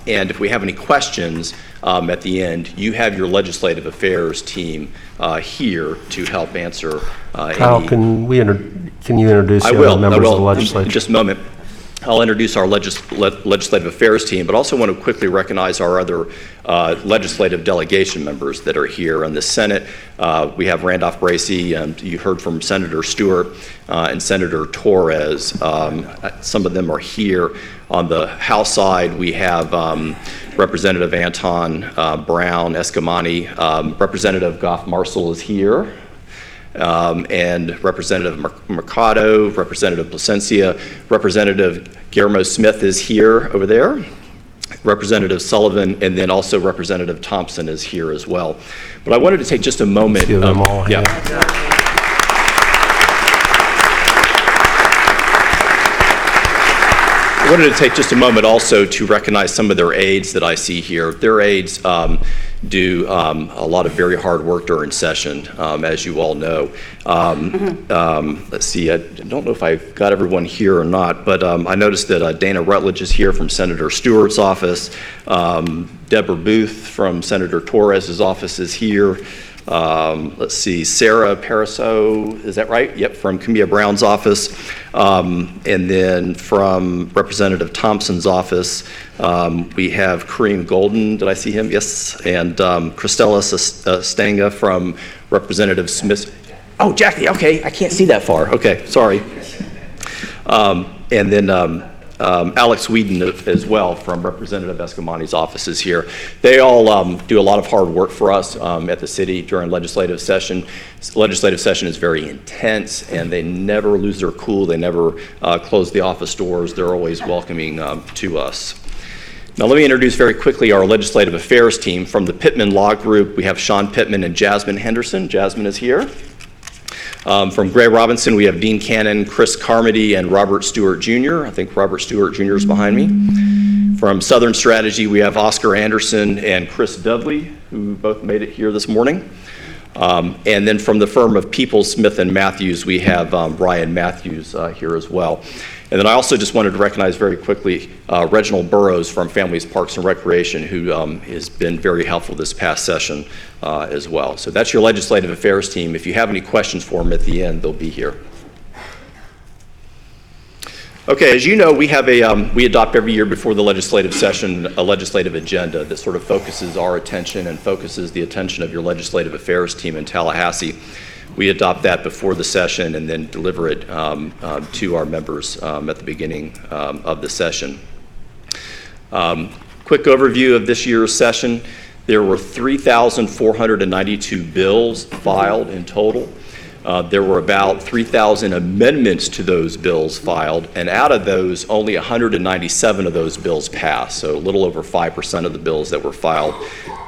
And if we have any questions at the end, you have your legislative affairs team here to help answer Kyle, can you introduce the other members of the legislature? In just a moment. I'll introduce our legislative affairs team, but also want to quickly recognize our other legislative delegation members that are here. In the Senate, we have Randolph Bracey, and you heard from Senator Stewart and Senator Torres. Some of them are here. On the House side, we have Representative Anton Brown Escamani. Representative Goff Marcel is here. And Representative Mercado, Representative Placencia, Representative Guillermo Smith is here over there, Representative Sullivan, and then also Representative Thompson is here as well. But I wanted to take just a moment. Them all, yeah. I wanted to take just a moment also to recognize some of their aides that I see here. Their aides do a lot of very hard work during session, as you all know. Let's see, I don't know if I've got everyone here or not, but I noticed that Dana Rutledge is here from Senator Stewart's office. Deborah Booth from Senator Torres' office is here. Let's see, Sarah Pariseau, is that right? Yep, from Camilla Brown's office. And then from Representative Thompson's office, we have Kareem Golden, did I see him? Yes, and Christella Stanga from Representative Smith. Oh, Jackie, okay, I can't see that far. Okay, sorry. And then Alex Whedon as well from Representative Escamani's offices here. They all do a lot of hard work for us at the city during legislative session. Legislative session is very intense, and they never lose their cool. They never close the office doors. They're always welcoming to us. Now let me introduce very quickly our legislative affairs team. From the Pittman Law Group, we have Sean Pittman and Jasmine Henderson. Jasmine is here. From Gray Robinson, we have Dean Cannon, Chris Carmody, and Robert Stewart Jr. I think Robert Stewart Jr. is behind me. From Southern Strategy, we have Oscar Anderson and Chris Dudley, who both made it here this morning. And then from the firm of Peoples, Smith, and Matthews, we have Ryan Matthews here as well. And then I also just wanted to recognize very quickly Reginald Burrows from Families, Parks, and Recreation, who has been very helpful this past session as well. So that's your legislative affairs team. If you have any questions for them at the end, they'll be here. Okay, as you know, we have we adopt every year before the legislative session a legislative agenda that sort of focuses our attention and focuses the attention of your legislative affairs team in Tallahassee. We adopt that before the session and then deliver it to our members at the beginning of the session. Quick overview of this year's session. There were 3,492 bills filed in total. There were about 3,000 amendments to those bills filed, and out of those, only 197 of those bills passed. So a little over 5% of the bills that were filed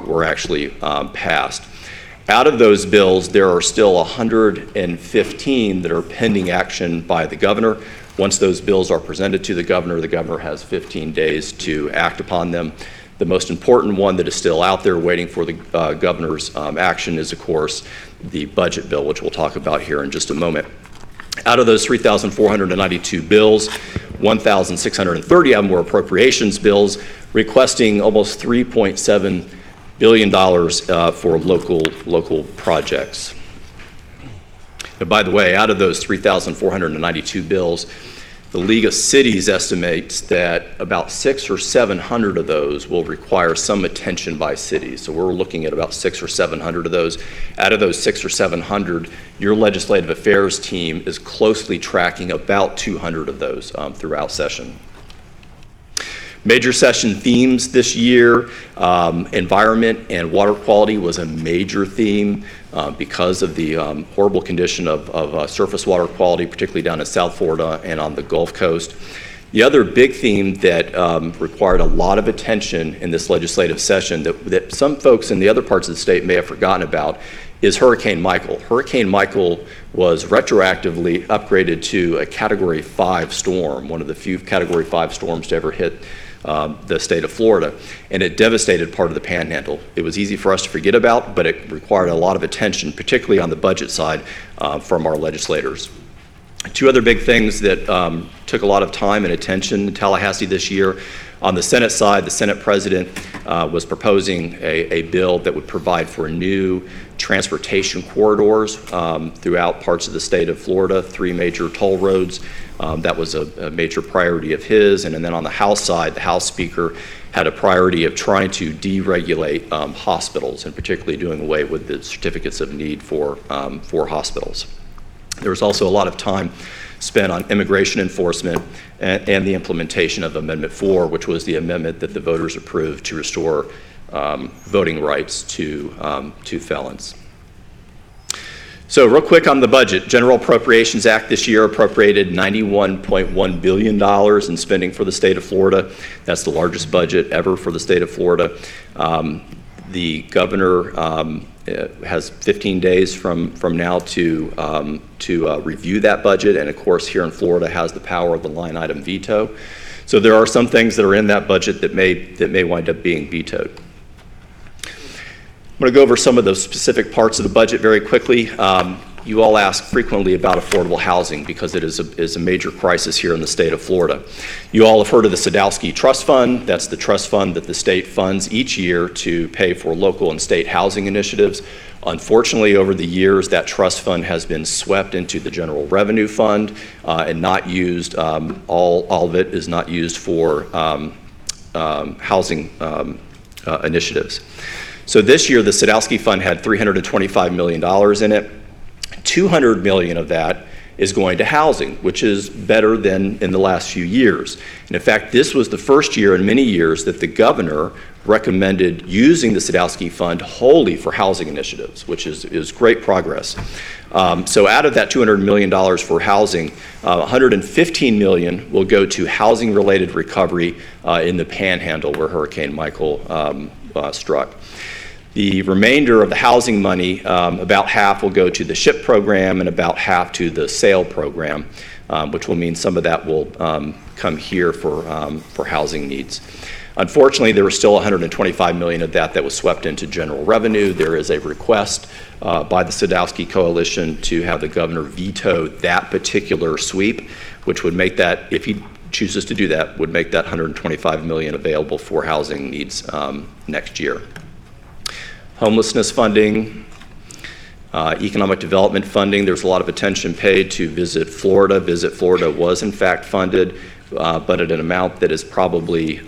were actually passed. Out of those bills, there are still 115 that are pending action by the governor. Once those bills are presented to the governor has 15 days to act upon them. The most important one that is still out there waiting for the governor's action is, of course, the budget bill, which we'll talk about here in just a moment. Out of those 3,492 bills, 1,630 of them were appropriations bills, requesting almost $3.7 billion for local projects. And by the way, out of those 3,492 bills, the League of Cities estimates that about 600 or 700 of those will require some attention by cities. So we're looking at about 600 or 700 of those. Out of those 600 or 700, your legislative affairs team is closely tracking about 200 of those throughout session. Major session themes this year, environment and water quality was a major theme because of the horrible condition of surface water quality, particularly down in South Florida and on the Gulf Coast. The other big theme that required a lot of attention in this legislative session that some folks in the other parts of the state may have forgotten about is Hurricane Michael. Hurricane Michael was retroactively upgraded to a Category 5 storm, one of the few Category 5 storms to ever hit the state of Florida, and it devastated part of the Panhandle. It was easy for us to forget about, but it required a lot of attention, particularly on the budget side from our legislators. Two other big things that took a lot of time and attention in Tallahassee this year. On the Senate side, the Senate President was proposing a bill that would provide for new transportation corridors throughout parts of the state of Florida, 3 major toll roads. That was a major priority of his. And then on the House side, the House Speaker had a priority of trying to deregulate hospitals, and particularly doing away with the certificates of need for hospitals. There was also a lot of time spent on immigration enforcement and the implementation of Amendment 4, which was the amendment that the voters approved to restore voting rights to felons. So real quick on the budget, General Appropriations Act this year appropriated $91.1 billion in spending for the state of Florida. That's the largest budget ever for the state of Florida. The governor has 15 days from now to review that budget, and of course here in Florida has the power of the line item veto. So there are some things that are in that budget that may wind up being vetoed. I'm going to go over some of the specific parts of the budget very quickly. You all ask frequently about affordable housing because it is a major crisis here in the state of Florida. You all have heard of the Sadowski Trust Fund. That's the trust fund that the state funds each year to pay for local and state housing initiatives. Unfortunately, over the years, that trust fund has been swept into the general revenue fund and not used. All of it is not used for housing initiatives. So this year, the Sadowski Fund had $325 million in it. $200 million of that is going to housing, which is better than in the last few years. And in fact, this was the first year in many years that the governor recommended using the Sadowski Fund wholly for housing initiatives, which is great progress. So out of that $200 million for housing, $115 million will go to housing-related recovery in the Panhandle where Hurricane Michael struck. The remainder of the housing money, about half will go to the SHIP program and about half to the SAIL program, which will mean some of that will come here for housing needs. Unfortunately, there was still $125 million of that was swept into general revenue. There is a request by the Sadowski Coalition to have the governor veto that particular sweep, which would make that, if he chooses to do that, would make that $125 million available for housing needs next year. Homelessness funding, economic development funding. There's a lot of attention paid to Visit Florida. Visit Florida was in fact funded, but at an amount that is probably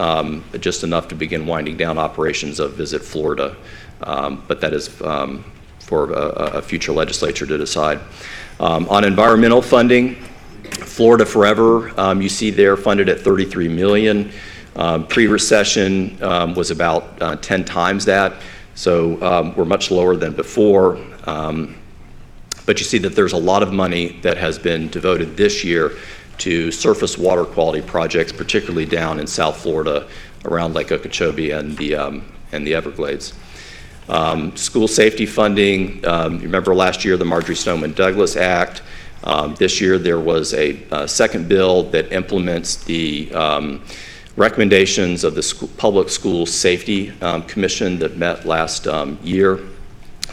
just enough to begin winding down operations of Visit Florida. But that is for a future legislature to decide. On environmental funding, Florida Forever, you see there funded at $33 million. Pre-recession was about 10 times that. So we're much lower than before, but you see that there's a lot of money that has been devoted this year to surface water quality projects, particularly down in South Florida around Lake Okeechobee and the Everglades. School safety funding, you remember last year the Marjorie Stoneman Douglas Act. This year there was a second bill that implements the recommendations of the Public School Safety Commission that met last year.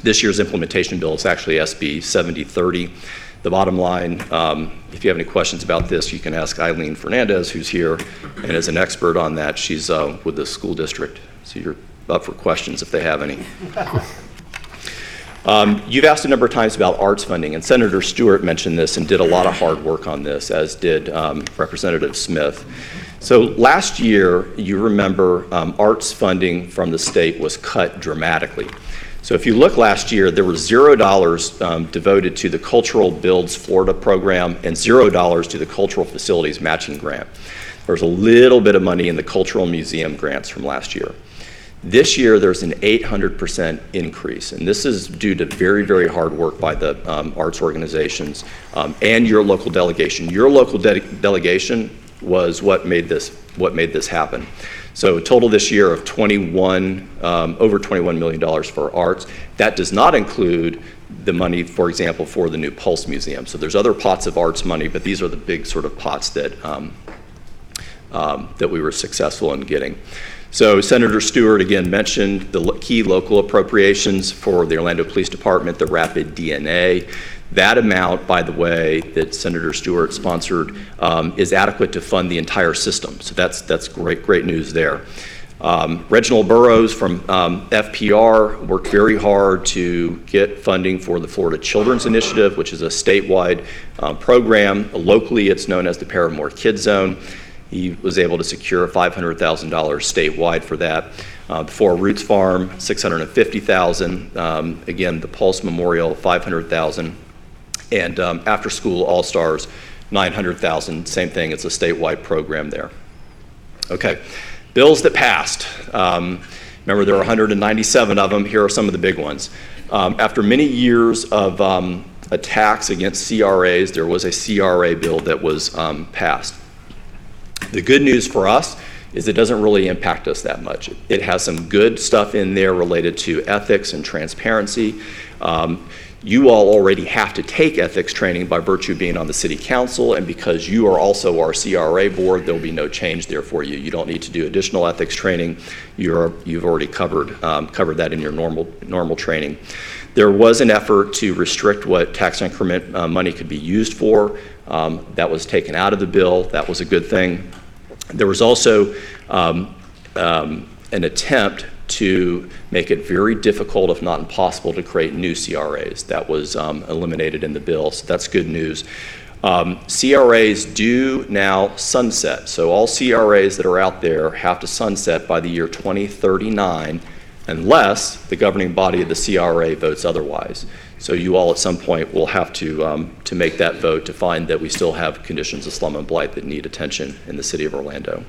This year's implementation bill is actually SB 7030. The bottom line, if you have any questions about this, you can ask Eileen Fernandez, who's here and is an expert on that. She's with the school district, so you're up for questions if they have any. You've asked a number of times about arts funding, and Senator Stewart mentioned this and did a lot of hard work on this, as did Representative Smith. So last year, you remember arts funding from the state was cut dramatically. So if you look last year, there was $0 devoted to the Cultural Builds Florida program and $0 to the Cultural Facilities Matching Grant. There's a little bit of money in the cultural museum grants from last year. This year, there's an 800% increase, and this is due to very, very hard work by the arts organizations and your local delegation. Your local delegation was what made this happen. So a total this year of over $21 million for arts. That does not include the money, for example, for the new Pulse Museum. So there's other pots of arts money, but these are the big sort of pots that that we were successful in getting. So Senator Stewart again mentioned the key local appropriations for the Orlando Police Department, the Rapid DNA. That amount, by the way, that Senator Stewart sponsored is adequate to fund the entire system. So that's great news there. Reginald Burrows from FPR worked very hard to get funding for the Florida Children's Initiative, which is a statewide program. Locally, it's known as the Paramore Kids Zone. He was able to secure $500,000 statewide for that. For Roots Farm, $650,000. Again, the Pulse Memorial, $500,000. And After School All-Stars, $900,000. Same thing, it's a statewide program there. Okay, bills that passed. Remember, there are 197 of them. Here are some of the big ones. After many years of attacks against CRAs, there was a CRA bill that was passed. The good news for us is it doesn't really impact us that much. It has some good stuff in there related to ethics and transparency. You all already have to take ethics training by virtue of being on the city council, and because you are also our CRA board, there'll be no change there for you. You don't need to do additional ethics training. You've already covered that in your normal training. There was an effort to restrict what tax increment money could be used for. That was taken out of the bill. That was a good thing. There was also an attempt to make it very difficult, if not impossible, to create new CRAs. That was eliminated in the bill, so that's good news. CRAs do now sunset, so all CRAs that are out there have to sunset by the year 2039 unless the governing body of the CRA votes otherwise. So you all at some point will have to make that vote to find that we still have conditions of slum and blight that need attention in the city of Orlando.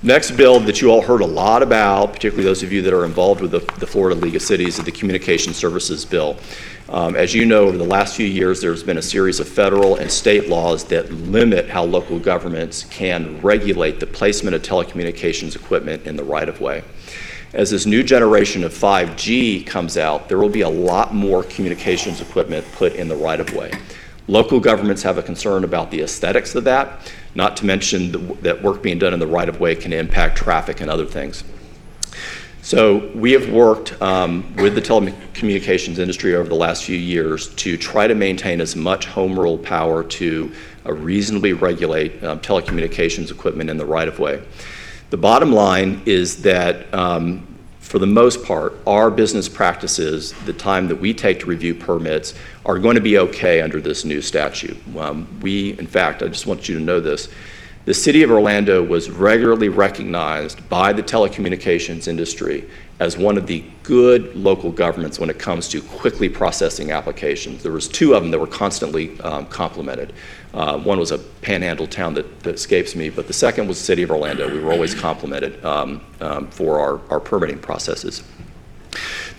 Next bill that you all heard a lot about, particularly those of you that are involved with the Florida League of Cities, is the Communication Services Bill. As you know, over the last few years, there's been a series of federal and state laws that limit how local governments can regulate the placement of telecommunications equipment in the right-of-way. As this new generation of 5G comes out, there will be a lot more communications equipment put in the right-of-way. Local governments have a concern about the aesthetics of that, not to mention that work being done in the right-of-way can impact traffic and other things. So we have worked with the telecommunications industry over the last few years to try to maintain as much home rule power to reasonably regulate telecommunications equipment in the right-of-way. The bottom line is that for the most part, our business practices, the time that we take to review permits, are going to be okay under this new statute. In fact, I just want you to know this, the city of Orlando was regularly recognized by the telecommunications industry as one of the good local governments when it comes to quickly processing applications. There was two of them that were constantly complimented. One was a panhandle town that escapes me, but the second was the city of Orlando. We were always complimented for our permitting processes.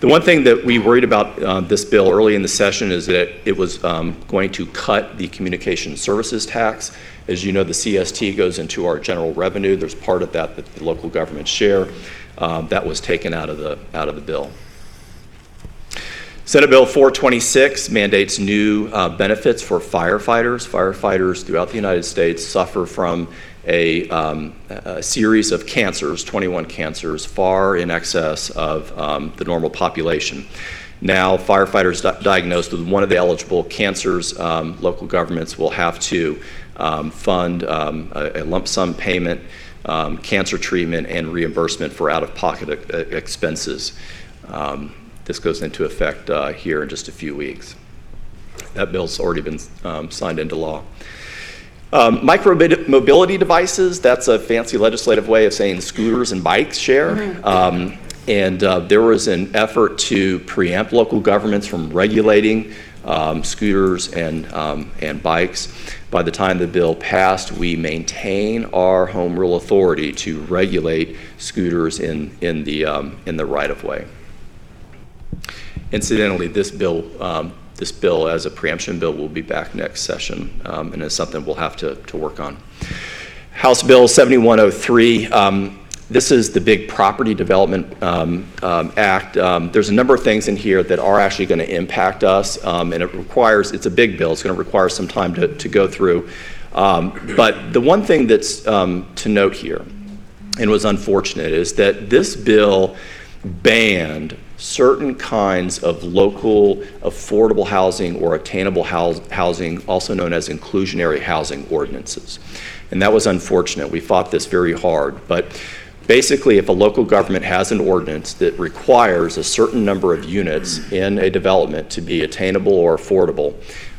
The one thing that we worried about this bill early in the session is that it was going to cut the communication services tax. As you know, the CST goes into our general revenue. There's part of that the local governments share. That was taken out of the bill. Senate Bill 426 mandates new benefits for firefighters. Firefighters throughout the United States suffer from a series of cancers, 21 cancers, far in excess of the normal population. Now, firefighters diagnosed with one of the eligible cancers, local governments will have to fund a lump sum payment, cancer treatment, and reimbursement for out-of-pocket expenses. This goes into effect here in just a few weeks. That bill's already been signed into law. Micro-mobility devices, that's a fancy legislative way of saying scooters and bikes share. There was an effort to preempt local governments from regulating scooters and bikes. By the time the bill passed, we maintain our home rule authority to regulate scooters in the right-of-way. Incidentally, this bill as a preemption bill will be back next session, and it's something we'll have to work on. House Bill 7103. This is the big Property Development Act. There's a number of things in here that are actually going to impact us, and it's a big bill. It's going to require some time to go through. But the one thing that's to note here, and was unfortunate, is that this bill banned certain kinds of local affordable housing or attainable housing, also known as inclusionary housing ordinances. And that was unfortunate. We fought this very hard. But basically, if a local government has an ordinance that requires a certain number of units in a development to be attainable or affordable,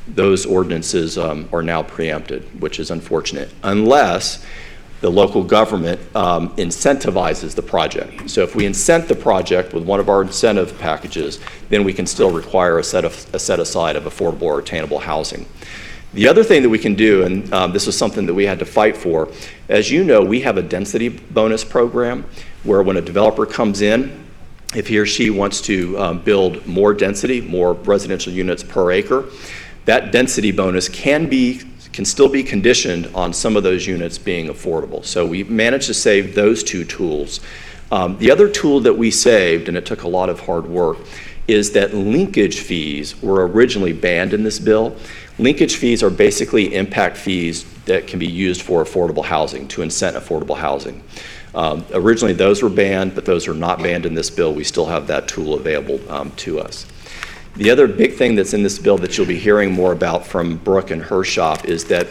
those ordinances are now preempted, which is unfortunate, unless the local government incentivizes the project. So if we incent the project with one of our incentive packages, then we can still require a set aside of affordable or attainable housing. The other thing that we can do, and this is something that we had to fight for, as you know, we have a density bonus program where when a developer comes in, if he or she wants to build more density, more residential units per acre, that density bonus can still be conditioned on some of those units being affordable. So we managed to save those two tools. The other tool that we saved, and it took a lot of hard work, is that linkage fees were originally banned in this bill. Linkage fees are basically impact fees that can be used for affordable housing, to incent affordable housing. Originally those were banned, but those are not banned in this bill. We still have that tool available to us. The other big thing that's in this bill that you'll be hearing more about from Brooke and her shop is that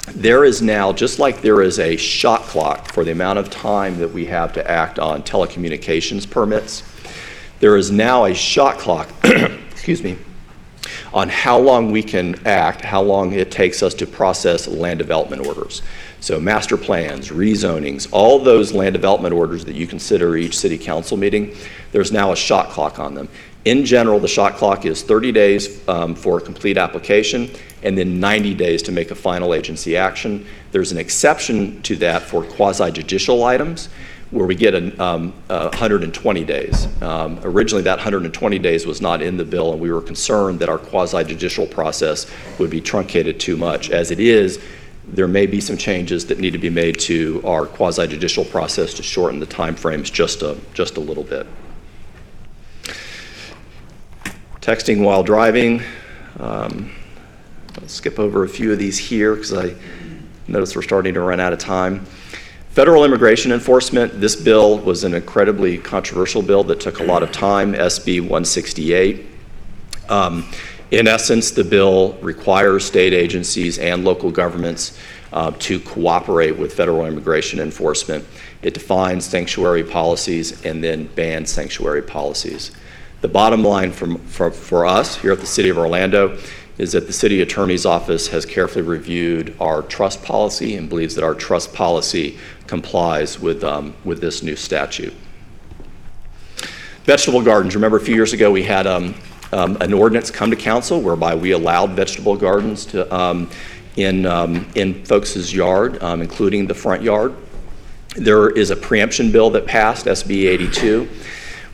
there is now, just like there is a shot clock for the amount of time that we have to act on telecommunications permits, there is now a shot clock, excuse me, on how long we can act, how long it takes us to process land development orders. So master plans, rezonings, all those land development orders that you consider each city council meeting, there's now a shot clock on them. In general, the shot clock is 30 days for a complete application and then 90 days to make a final agency action. There's an exception to that for quasi-judicial items where we get 120 days. Originally, that 120 days was not in the bill, and we were concerned that our quasi-judicial process would be truncated too much. As it is, there may be some changes that need to be made to our quasi-judicial process to shorten the timeframes just a little bit. Texting while driving. I'll skip over a few of these here because I notice we're starting to run out of time. Federal immigration enforcement. This bill was an incredibly controversial bill that took a lot of time, SB 168. In essence, the bill requires state agencies and local governments to cooperate with federal immigration enforcement. It defines sanctuary policies and then bans sanctuary policies. The bottom line for us here at the City of Orlando is that the City Attorney's Office has carefully reviewed our trust policy and believes that our trust policy complies with this new statute. Vegetable gardens. Remember a few years ago we had an ordinance come to council whereby we allowed vegetable gardens to in folks' yard, including the front yard. There is a preemption bill that passed, SB 82.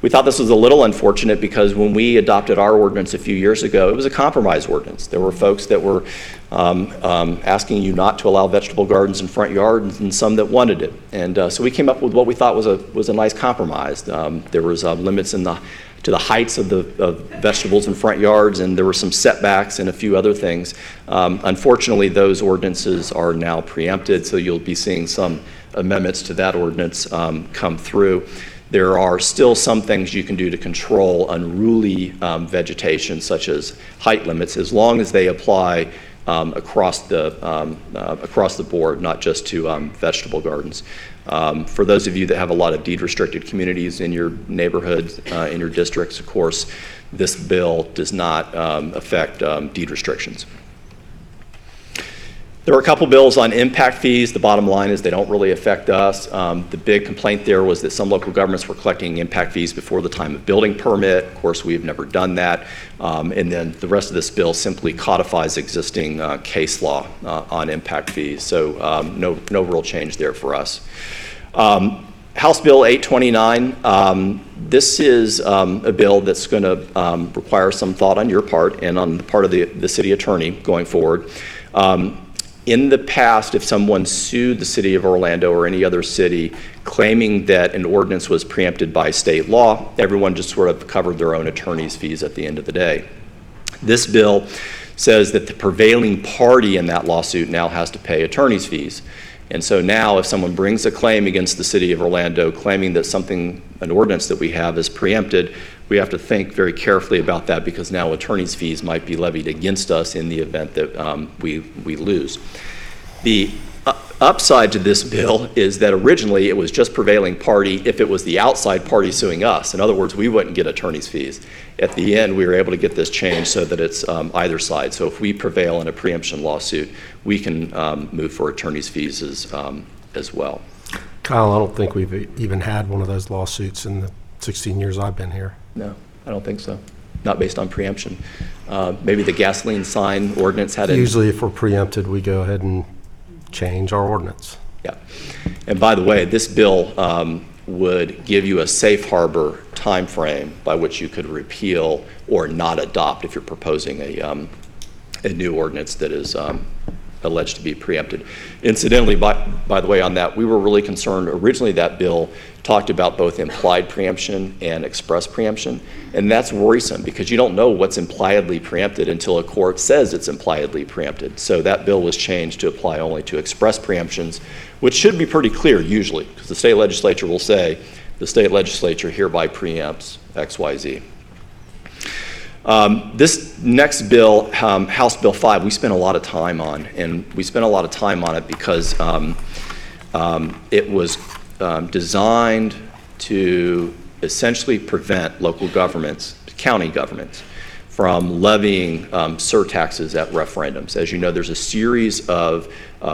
We thought this was a little unfortunate because when we adopted our ordinance a few years ago, it was a compromise ordinance. There were folks that were asking you not to allow vegetable gardens in front yards and some that wanted it. And so we came up with what we thought was a nice compromise. There was limits to the heights of the vegetables in front yards, and there were some setbacks and a few other things. Unfortunately, those ordinances are now preempted, so you'll be seeing some amendments to that ordinance come through. There are still some things you can do to control unruly vegetation, such as height limits, as long as they apply across the board, not just to vegetable gardens. For those of you that have a lot of deed-restricted communities in your neighborhoods, in your districts, of course, this bill does not affect deed restrictions. There were a couple bills on impact fees. The bottom line is they don't really affect us. The big complaint there was that some local governments were collecting impact fees before the time of building permit. Of course, we have never done that. And then the rest of this bill simply codifies existing case law on impact fees. So no real change there for us. House Bill 829, this is a bill that's going to require some thought on your part and on the part of the city attorney going forward. In the past, if someone sued the City of Orlando or any other city claiming that an ordinance was preempted by state law, everyone just sort of covered their own attorney's fees at the end of the day. This bill says that the prevailing party in that lawsuit now has to pay attorney's fees. And so now if someone brings a claim against the City of Orlando claiming that an ordinance that we have is preempted, we have to think very carefully about that because now attorney's fees might be levied against us in the event that we lose. The upside to this bill is that originally it was just prevailing party if it was the outside party suing us. In other words, we wouldn't get attorney's fees. At the end, we were able to get this changed so that it's either side. So if we prevail in a preemption lawsuit, we can move for attorney's fees as well. Kyle, I don't think we've even had one of those lawsuits in the 16 years I've been here. No, I don't think so. Not based on preemption. Maybe the gasoline sign ordinance had it. Usually if we're preempted, we go ahead and change our ordinance. Yeah. And by the way, this bill would give you a safe harbor time frame by which you could repeal or not adopt if you're proposing a new ordinance that is alleged to be preempted. Incidentally, by the way, on that, we were really concerned. Originally, that bill talked about both implied preemption and express preemption, and that's worrisome because you don't know what's impliedly preempted until a court says it's impliedly preempted. So that bill was changed to apply only to express preemptions, which should be pretty clear usually, because the state legislature will say, the state legislature hereby preempts XYZ. This next bill, House Bill 5, we spent a lot of time on, and we spent a lot of time on it because it was designed to essentially prevent local governments, county governments, from levying surtaxes at referendums. As you know, there's a series of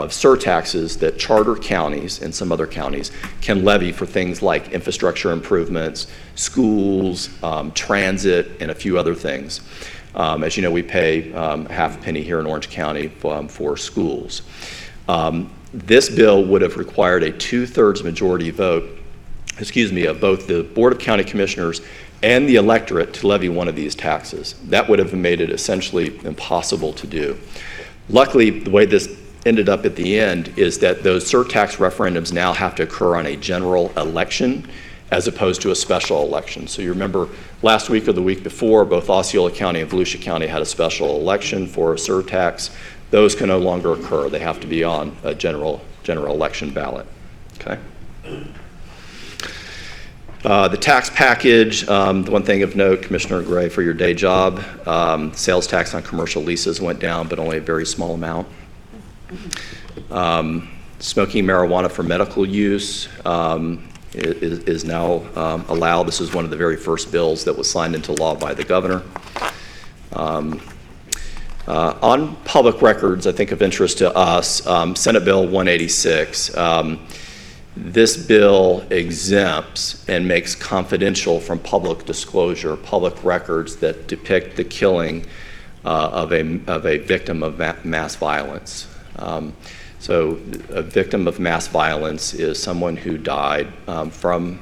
surtaxes that charter counties and some other counties can levy for things like infrastructure improvements, schools, transit, and a few other things. As you know, we pay half a penny here in Orange County for schools. This bill would have required a 2/3 majority vote, of both the Board of County Commissioners and the electorate to levy one of these taxes. That would have made it essentially impossible to do. Luckily, the way this ended up at the end is that those surtax referendums now have to occur on a general election as opposed to a special election. So you remember last week or the week before, both Osceola County and Volusia County had a special election for a surtax. Those can no longer occur. They have to be on a general election ballot. Okay. The tax package, the one thing of note, Commissioner Gray, for your day job, sales tax on commercial leases went down, but only a very small amount. Smoking marijuana for medical use is now allowed. This is one of the very first bills that was signed into law by the governor. On public records, I think of interest to us, Senate Bill 186. This bill exempts and makes confidential from public disclosure public records that depict the killing of a victim of mass violence. So a victim of mass violence is someone who died from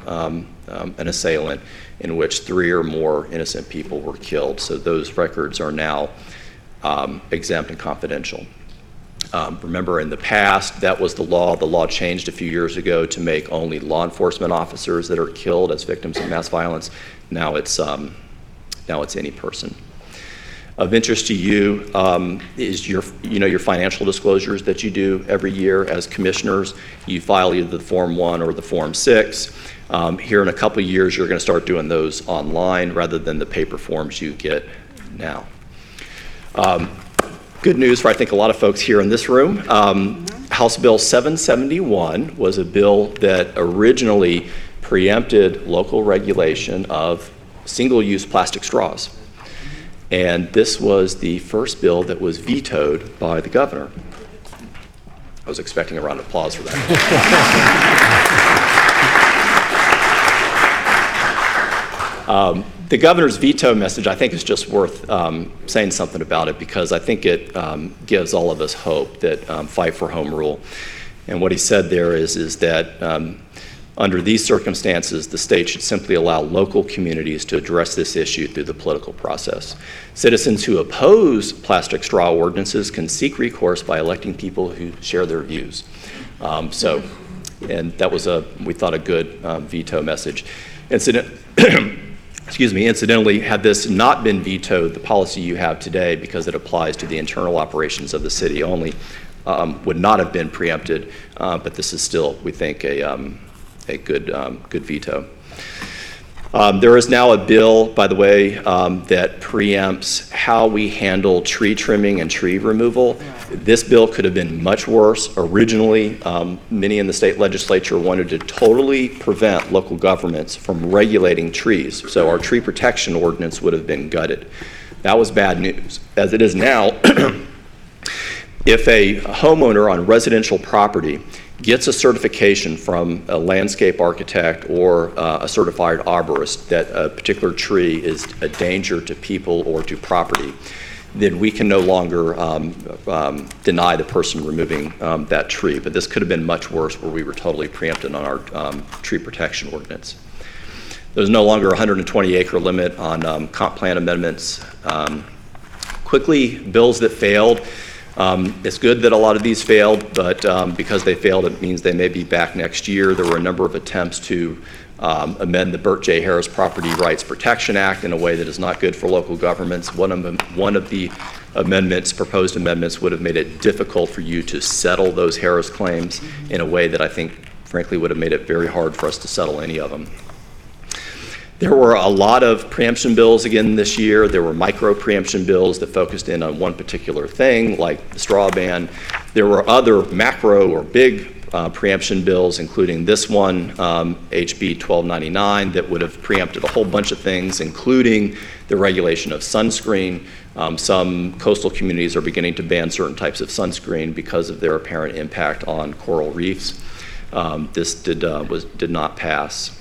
an assailant in which 3 or more innocent people were killed. So those records are now exempt and confidential. Remember, in the past, that was the law. The law changed a few years ago to make only law enforcement officers that are killed as victims of mass violence. Now it's any person. Of interest to you is your financial disclosures that you do every year as commissioners. You file either the Form 1 or the Form 6. Here in a couple of years, you're going to start doing those online rather than the paper forms you get now. Good news for, I think, a lot of folks here in this room. House Bill 771 was a bill that originally preempted local regulation of single-use plastic straws. And this was the first bill that was vetoed by the governor. I was expecting a round of applause for that. The governor's veto message, I think, is just worth saying something about it because I think it gives all of us hope that fight for home rule. And what he said there is that under these circumstances, the state should simply allow local communities to address this issue through the political process. Citizens who oppose plastic straw ordinances can seek recourse by electing people who share their views. And that was we thought, a good veto message. Incidentally, had this not been vetoed, the policy you have today, because it applies to the internal operations of the city only, would not have been preempted, but this is still, we think, a good veto. There is now a bill, by the way, that preempts how we handle tree trimming and tree removal. This bill could have been much worse. Originally, many in the state legislature wanted to totally prevent local governments from regulating trees. So our tree protection ordinance would have been gutted. That was bad news. As it is now, if a homeowner on residential property gets a certification from a landscape architect or a certified arborist that a particular tree is a danger to people or to property, then we can no longer deny the person removing that tree. But this could have been much worse where we were totally preempted on our tree protection ordinance. There's no longer a 120-acre limit on comp plan amendments. Quickly, bills that failed. It's good that a lot of these failed, but because they failed, it means they may be back next year. There were a number of attempts to amend the Burt J. Harris Property Rights Protection Act in a way that is not good for local governments. One of the proposed amendments, would have made it difficult for you to settle those Harris claims in a way that I think, frankly, would have made it very hard for us to settle any of them. There were a lot of preemption bills again this year. There were micro preemption bills that focused in on one particular thing, like the straw ban. There were other macro or big preemption bills, including this one, HB 1299, that would have preempted a whole bunch of things, including the regulation of sunscreen. Some coastal communities are beginning to ban certain types of sunscreen because of their apparent impact on coral reefs. This did not pass.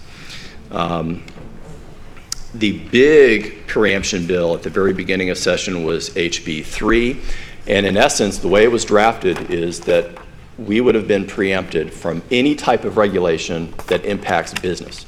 The big preemption bill at the very beginning of session was HB 3, and in essence, the way it was drafted is that we would have been preempted from any type of regulation that impacts business.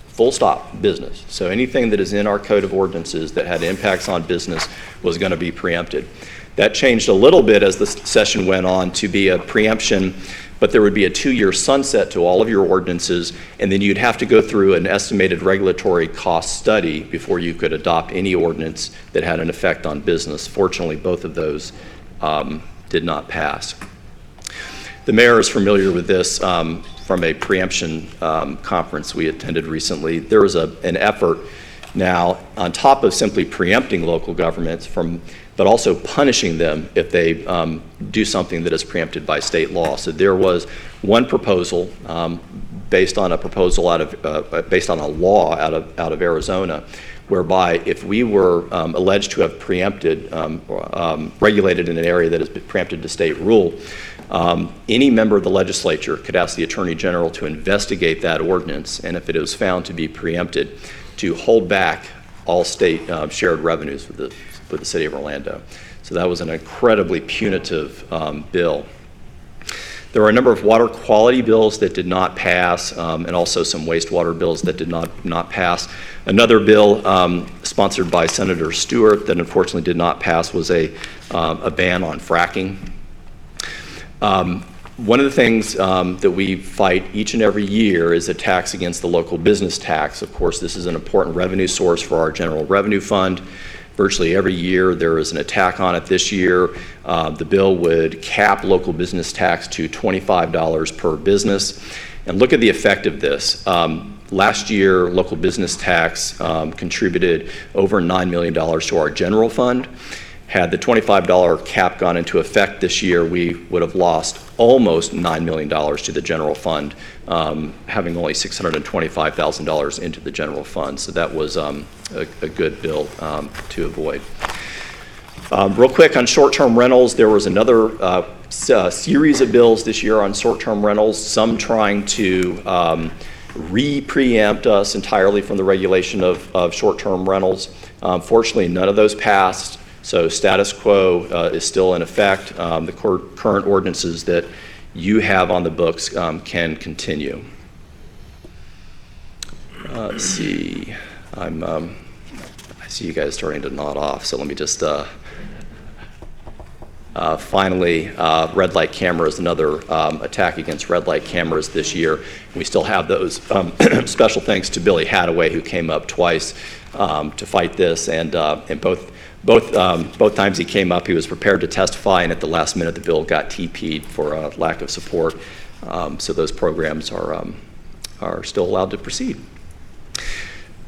Full stop, business. So anything that is in our code of ordinances that had impacts on business was going to be preempted. That changed a little bit as the session went on to be a preemption, but there would be a 2-year sunset to all of your ordinances, and then you'd have to go through an estimated regulatory cost study before you could adopt any ordinance that had an effect on business. Fortunately, both of those did not pass. The mayor is familiar with this from a preemption conference we attended recently. There was an effort now, on top of simply preempting local governments but also punishing them if they do something that is preempted by state law. So there was one proposal based on a law out of Arizona, whereby if we were alleged to have preempted, regulated in an area that has been preempted to state rule, any member of the legislature could ask the Attorney General to investigate that ordinance, and if it was found to be preempted, to hold back all state shared revenues with the city of Orlando. So that was an incredibly punitive bill. There were a number of water quality bills that did not pass, and also some wastewater bills that did not pass. Another bill sponsored by Senator Stewart that unfortunately did not pass was a ban on fracking. One of the things that we fight each and every year is a tax against the local business tax. Of course, this is an important revenue source for our general revenue fund. Virtually every year there is an attack on it. This year, the bill would cap local business tax to $25 per business. And look at the effect of this. Last year, local business tax contributed over $9 million to our general fund. Had the $25 cap gone into effect this year, we would have lost almost $9 million to the general fund, having only $625,000 into the general fund. So that was a good bill to avoid. Real quick on short-term rentals, there was another series of bills this year on short-term rentals, some trying to re-preempt us entirely from the regulation of short-term rentals. Fortunately, none of those passed. So status quo is still in effect. The current ordinances that you have on the books can continue. Let's see. I see you guys starting to nod off, so let me just finally, red light cameras, another attack against red light cameras this year. We still have those. Special thanks to Billy Hadaway, who came up twice to fight this, and both times he came up, he was prepared to testify, and at the last minute, the bill got TP'd for lack of support. So those programs are still allowed to proceed.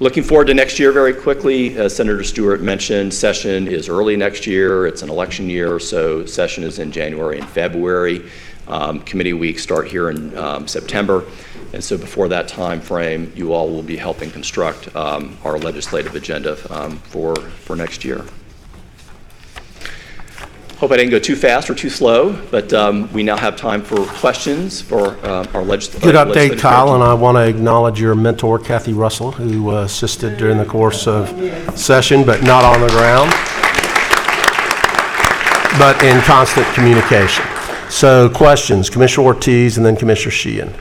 Looking forward to next year very quickly, as Senator Stewart mentioned, session is early next year. It's an election year, so session is in January and February. Committee weeks start here in September. And so before that time frame, you all will be helping construct our legislative agenda for next year. Hope I didn't go too fast or too slow, but we now have time for questions for our legislative. Good update, Kyle, and I want to acknowledge your mentor, Kathy Russell, who assisted during the course of session, but not on the ground, but in constant communication. So questions, Commissioner Ortiz, and then Commissioner Sheehan, and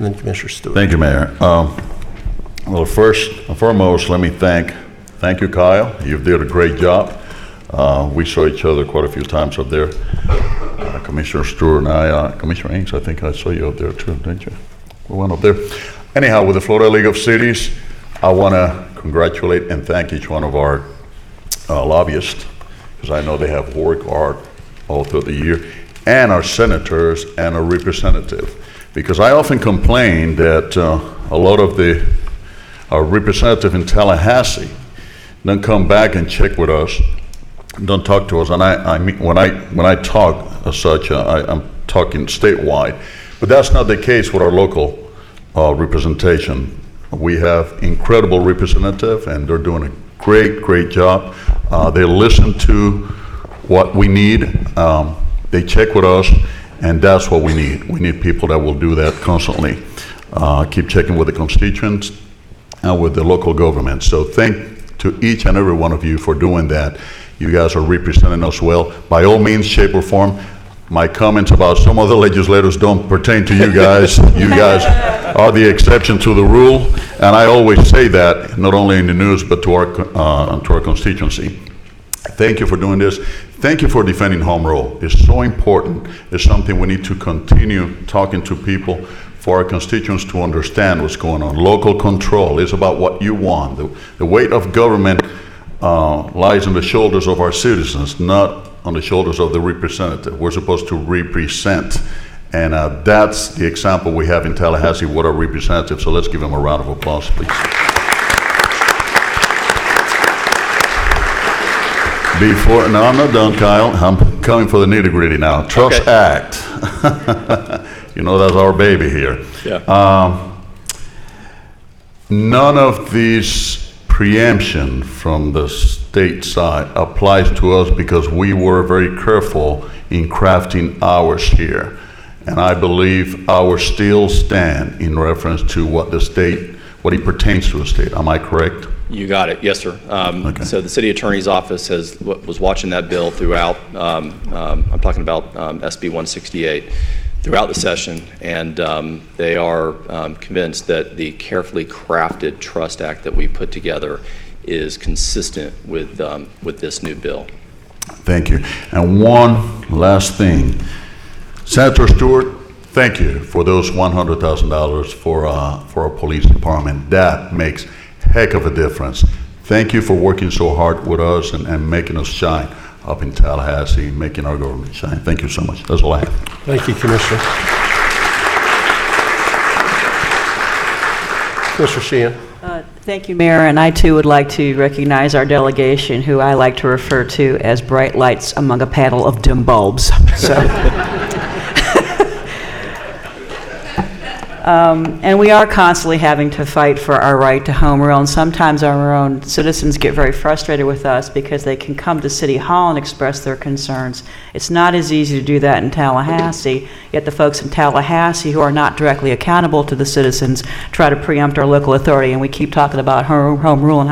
then Commissioner Stewart. Thank you, Mayor. Well, first and foremost, let me thank you, Kyle. You've did a great job. We saw each other quite a few times up there. Commissioner Stewart and I, Commissioner Ains, I think I saw you up there too, didn't you? We went up there. Anyhow, with the Florida League of Cities, I want to congratulate and thank each one of our lobbyists, because I know they have worked hard all through the year, and our senators and our representative. Because I often complain that a lot of our representative in Tallahassee don't come back and check with us, don't talk to us, and I mean, when I talk as such, I'm talking statewide, But that's not the case with our local representation. We have incredible representative, and they're doing a great job. They listen to what we need. They check with us, and that's what we need. We need people that will do that constantly. Keep checking with the constituents and with the local government. So thank to each and every one of you for doing that. You guys are representing us well. By all means, shape or form, my comments about some other legislators don't pertain to you guys. You guys are the exception to the rule, and I always say that, not only in the news, but to our constituency. Thank you for doing this. Thank you for defending home rule. It's so important. It's something we need to continue talking to people for our constituents to understand what's going on. Local control is about what you want. The weight of government lies on the shoulders of our citizens, not on the shoulders of the representative. We're supposed to represent. And that's the example we have in Tallahassee with our representative. So let's give him a round of applause, please. No, I'm not done, Kyle. I'm coming for the nitty-gritty now. Trust Okay. Act. You know, that's our baby here. Yeah. None of these preemption from the state side applies to us because we were very careful in crafting ours here. And I believe ours still stand in reference to what the state, what it pertains to the state. Am I correct? You got it, yes, sir. Okay. So the city attorney's office was watching that bill throughout, I'm talking about SB 168, throughout the session, and they are convinced that the carefully crafted Trust Act that we put together is consistent with this new bill. Thank you. And one last thing. Senator Stewart, thank you for those $100,000 for our police department. That makes heck of a difference. Thank you for working so hard with us and making us shine up in Tallahassee, making our government shine. Thank you so much. That's all I have. Thank you, Commissioner. Commissioner Sheehan. Thank you, Mayor, and I too would like to recognize our delegation, who I like to refer to as bright lights among a panel of dim bulbs. So. And we are constantly having to fight for our right to home rule, and sometimes our own citizens get very frustrated with us because they can come to City Hall and express their concerns. It's not as easy to do that in Tallahassee, yet the folks in Tallahassee who are not directly accountable to the citizens try to preempt our local authority, and we keep talking about home rule and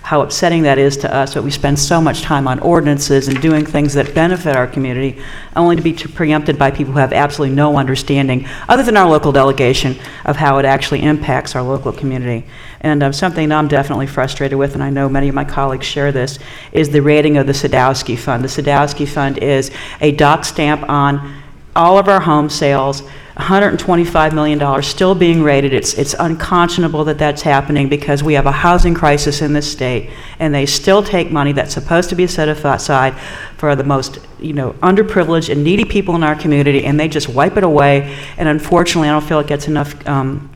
how upsetting that is to us, but we spend so much time on ordinances and doing things that benefit our community, only to be preempted by people who have absolutely no understanding, other than our local delegation, of how it actually impacts our local community. And something that I'm definitely frustrated with, and I know many of my colleagues share this, is the rating of the Sadowski Fund. The Sadowski Fund is a dock stamp on all of our home sales, $125 million still being rated. It's unconscionable that that's happening because we have a housing crisis in this state, and they still take money that's supposed to be set aside for the most, underprivileged and needy people in our community, and they just wipe it away. And unfortunately, I don't feel it gets enough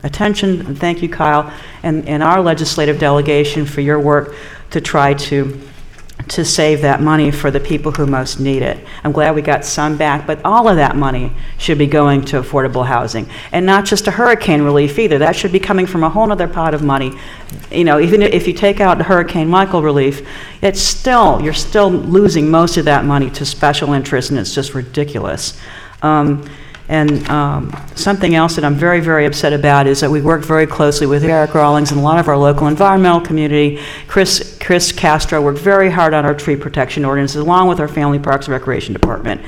attention. And thank you, Kyle, and our legislative delegation for your work to try to save that money for the people who most need it. I'm glad we got some back, but all of that money should be going to affordable housing, and not just to hurricane relief either. That should be coming from a whole other pot of money. Even if you take out the Hurricane Michael relief, you're still losing most of that money to special interests, and it's just ridiculous. Something else that I'm very, very upset about is that we worked very closely with Eric Rawlings and a lot of our local environmental community. Chris Castro worked very hard on our tree protection ordinance, along with our Family Parks and Recreation Department.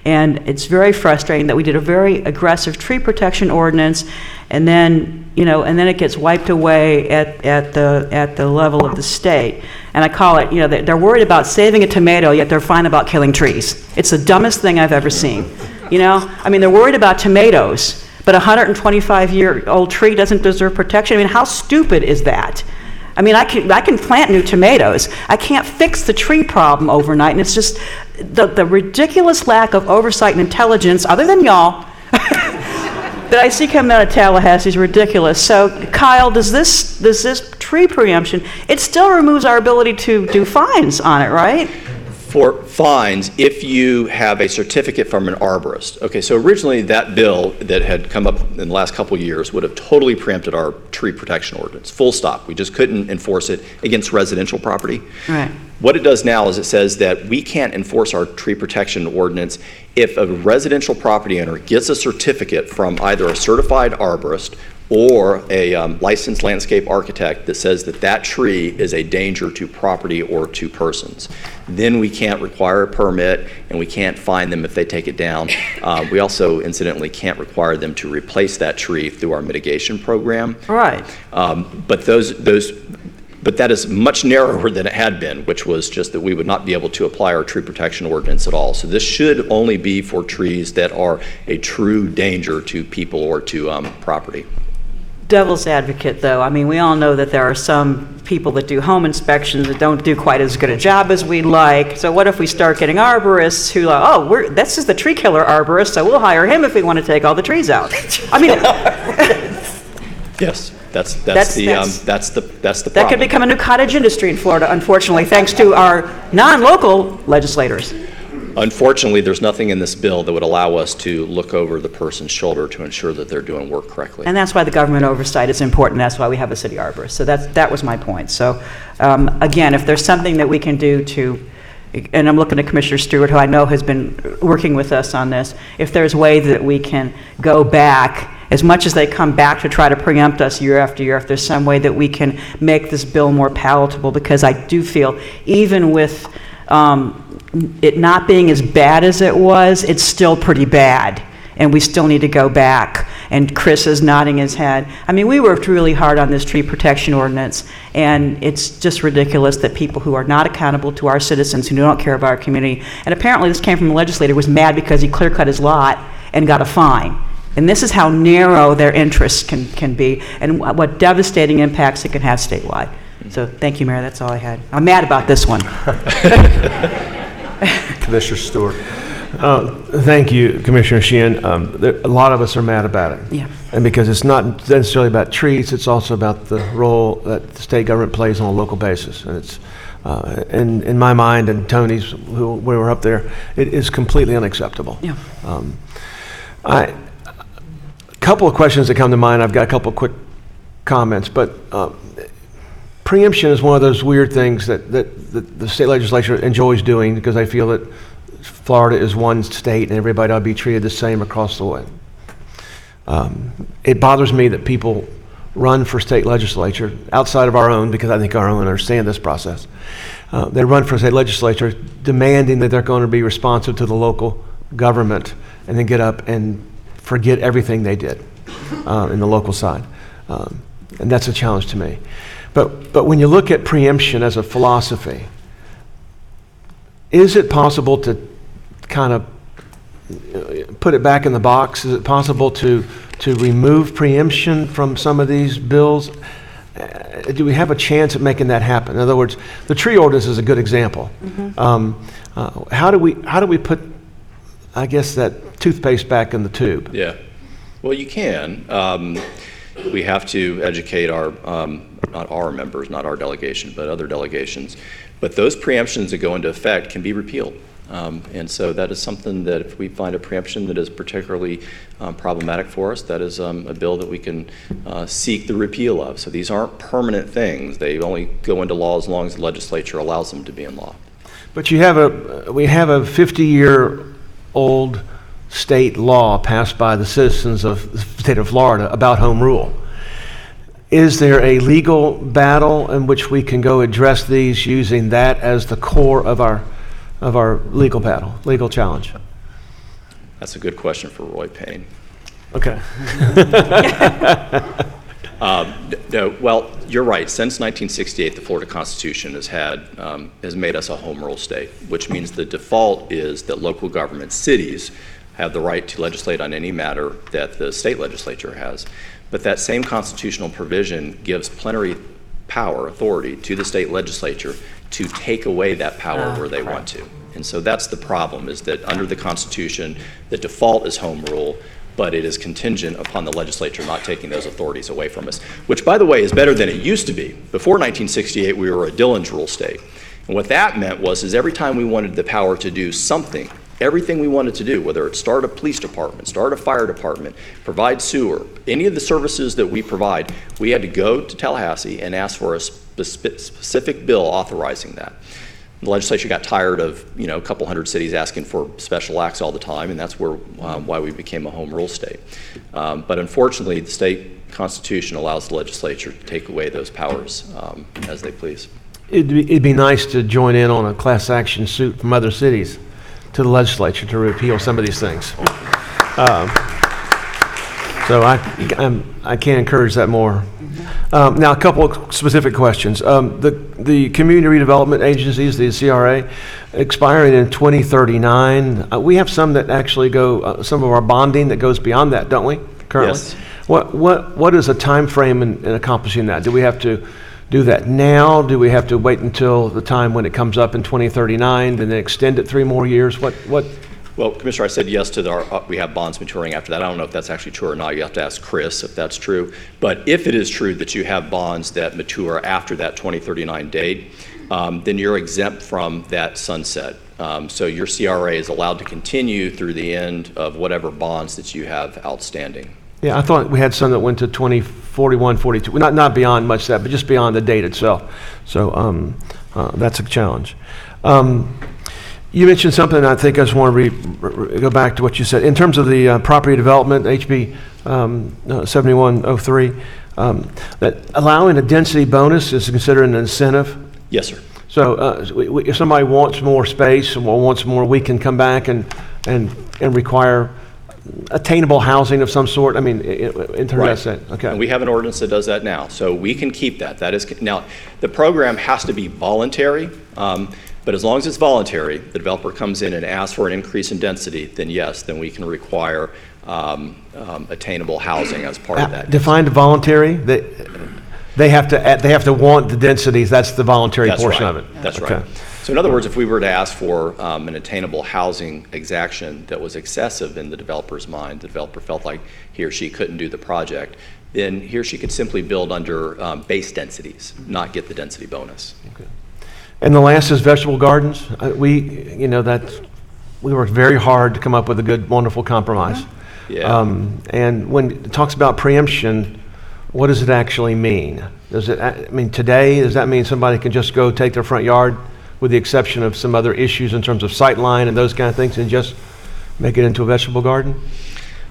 And it's very frustrating that we did a very aggressive tree protection ordinance, and then it gets wiped away at the level of the state. And I call it, they're worried about saving a tomato, yet they're fine about killing trees. It's the dumbest thing I've ever seen. They're worried about tomatoes, but a 125-year-old tree doesn't deserve protection. How stupid is that? I can plant new tomatoes. I can't fix the tree problem overnight, and it's just the ridiculous lack of oversight and intelligence, other than y'all, that I see coming out of Tallahassee is ridiculous. So, Kyle, does this tree preemption, it still removes our ability to do fines on it, right? for fines if you have a certificate from an arborist. Okay, so originally that bill that had come up in the last couple of years would have totally preempted our tree protection ordinance, full stop. We just couldn't enforce it against residential property. Right. What it does now is it says that we can't enforce our tree protection ordinance if a residential property owner gets a certificate from either a certified arborist or a licensed landscape architect that says that that tree is a danger to property or to persons. Then we can't require a permit, and we can't fine them if they take it down. We also incidentally can't require them to replace that tree through our mitigation program. Right. But that is much narrower than it had been, which was just that we would not be able to apply our tree protection ordinance at all. So this should only be for trees that are a true danger to people or to property. Devil's advocate, though, I mean, we all know that there are some people that do home inspections that don't do quite as good a job as we'd like. So what if we start getting arborists who are, oh, this is the tree killer arborist, so we'll hire him if we want to take all the trees out. I mean, yes, that's the problem. That could become a new cottage industry in Florida, unfortunately, thanks to our non-local legislators. Unfortunately, there's nothing in this bill that would allow us to look over the person's shoulder to ensure that they're doing work correctly. And that's why the government oversight is important. That's why we have a city arborist. So that was my point. So again, if there's something that we can do to, and I'm looking at Commissioner Stewart, who I know has been working with us on this, if there's a way that we can go back, as much as they come back to try to preempt us year after year, if there's some way that we can make this bill more palatable, because I do feel, even with it not being as bad as it was, it's still pretty bad, and we still need to go back. And Chris is nodding his head. I mean, we worked really hard on this tree protection ordinance, and it's just ridiculous that people who are not accountable to our citizens, who don't care about our community, and apparently this came from a legislator, was mad because he clear-cut his lot and got a fine. And this is how narrow their interests can be, and what devastating impacts it can have statewide. So thank you, Mayor, that's all I had. I'm mad about this one. Commissioner Stewart. Thank you, Commissioner Sheehan. A lot of us are mad about it. Yeah. And because it's not necessarily about trees, it's also about the role that the state government plays on a local basis. And it's, in my mind and Tony's, when we were up there, it is completely unacceptable. Yeah. A couple of questions that come to mind. I've got a couple of quick comments, but preemption is one of those weird things that the state legislature enjoys doing, because I feel that Florida is one state and everybody ought to be treated the same across the way. It bothers me that people run for state legislature outside of our own, because I think our own understand this process. They run for state legislature demanding that they're going to be responsive to the local government, and then get up and forget everything they did in the local side. And that's a challenge to me. But when you look at preemption as a philosophy, is it possible to kind of put it back in the box? Is it possible to remove preemption from some of these bills? Do we have a chance at making that happen? In other words, the tree ordinance is a good example. Mm-hmm. How do we put, I guess, that toothpaste back in the tube? Yeah. Well, you can. We have to educate our, not our members, not our delegation, but other delegations. But those preemptions that go into effect can be repealed. And so that is something that if we find a preemption that is particularly problematic for us, that is a bill that we can seek the repeal of. So these aren't permanent things. They only go into law as long as the legislature allows them to be in law. But we have a 50-year-old state law passed by the citizens of the state of Florida about home rule. Is there a legal battle in which we can go address these using that as the core of our legal battle, legal challenge? That's a good question for Roy Payne. Okay. No, well, you're right. Since 1968, the Florida Constitution has made us a home rule state, which means the default is that local government cities have the right to legislate on any matter that the state legislature has. But that same constitutional provision gives plenary power, authority to the state legislature to take away that power where they want to. And so that's the problem, is that under the Constitution, the default is home rule, but it is contingent upon the legislature not taking those authorities away from us, which, by the way, is better than it used to be. Before 1968, we were a Dillon's rule state. And what that meant is every time we wanted the power to do something, everything we wanted to do, whether it's start a police department, start a fire department, provide sewer, any of the services that we provide, we had to go to Tallahassee and ask for a specific bill authorizing that. The legislature got tired of, a couple hundred cities asking for special acts all the time, and that's why we became a home rule state. But unfortunately, the state constitution allows the legislature to take away those powers as they please. It'd be nice to join in on a class action suit from other cities to the legislature to repeal some of these things. So I can't encourage that more. Now, a couple of specific questions. The community redevelopment agencies, the CRA, expiring in 2039. We have some that actually go, some of our bonding that goes beyond that, don't we, currently? Yes. What is a time frame in accomplishing that? Do we have to do that now? Do we have to wait until the time when it comes up in 2039 and then extend it 3 more years? What? Well, Commissioner, I said yes to we have bonds maturing after that. I don't know if that's actually true or not. You have to ask Chris if that's true. But if it is true that you have bonds that mature after that 2039 date, then you're exempt from that sunset. So your CRA is allowed to continue through the end of whatever bonds that you have outstanding. Yeah, I thought we had some that went to 2041, 42. Not beyond much that, but just beyond the date itself. So that's a challenge. You mentioned something, I think I just want to go back to what you said. In terms of the property development, HB 7103, that allowing a density bonus is considered an incentive? Yes, sir. So if somebody wants more space or wants more, we can come back and require attainable housing of some sort? I mean, in terms of that, okay. And we have an ordinance that does that now, so we can keep that. That is, now, the program has to be voluntary, but as long as it's voluntary, the developer comes in and asks for an increase in density, then yes, then we can require attainable housing as part of that. Defined voluntary? They have to want the densities. That's the voluntary portion of it. That's right. So in other words, if we were to ask for an attainable housing exaction that was excessive in the developer's mind, the developer felt like he or she couldn't do the project, then he or she could simply build under base densities, not get the density bonus. Okay. And the last is vegetable gardens. We worked very hard to come up with a good, wonderful compromise. Yeah. And when it talks about preemption, what does it actually mean? Does that mean somebody can just go take their front yard, with the exception of some other issues in terms of sight line and those kind of things, and just make it into a vegetable garden?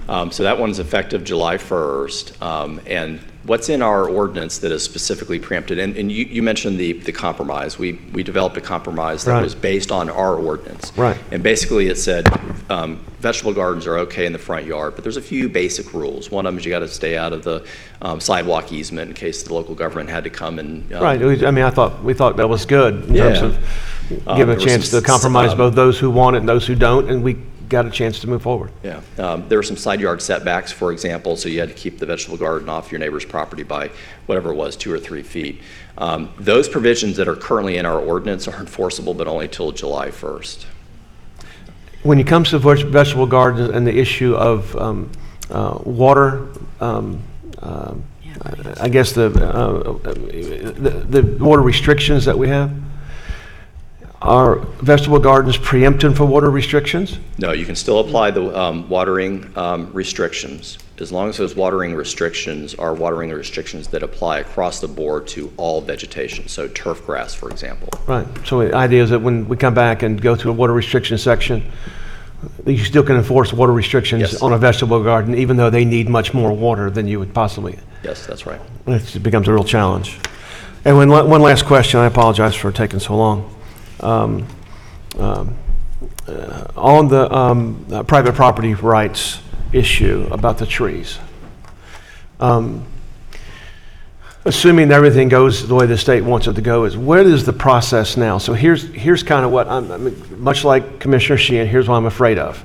So that one's effective July 1st. And what's in our ordinance that is specifically preempted, and you mentioned the compromise. We developed a compromise that was based on our ordinance. Right. And basically it said vegetable gardens are okay in the front yard, but there's a few basic rules. One of them is you got to stay out of the sidewalk easement in case the local government had to come and... right. I mean, we thought that was good in terms of giving a chance to compromise both those who want it and those who don't, and we got a chance to move forward. Yeah, there were some side yard setbacks, for example, so you had to keep the vegetable garden off your neighbor's property by whatever it was, 2 or 3 feet. Those provisions that are currently in our ordinance are enforceable, but only till July 1st. When it comes to vegetable gardens and the issue of water, I guess the water restrictions that we have, are vegetable gardens preempted for water restrictions? No, you can still apply the watering restrictions, as long as those watering restrictions are watering restrictions that apply across the board to all vegetation, so turf grass, for example. Right, so the idea is that when we come back and go through a water restriction section, you still can enforce water restrictions on a vegetable garden, even though they need much more water than you would possibly. Yes, that's right. It becomes a real challenge. And one last question, I apologize for taking so long. On the private property rights issue about the trees, assuming everything goes the way the state wants it to go, what is the process now? So here's kind of what much like Commissioner Sheehan, here's what I'm afraid of.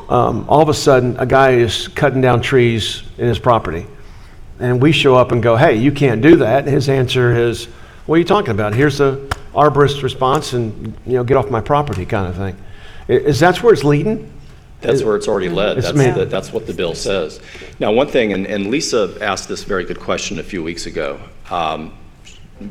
All of a sudden, a guy is cutting down trees in his property, and we show up and go, "Hey, you can't do that." And his answer is, "What are you talking about? Here's the arborist response, and get off my property," kind of thing. Is that where it's leading? That's where it's already led. That's what the bill says. Now, one thing, and Lisa asked this very good question a few weeks ago.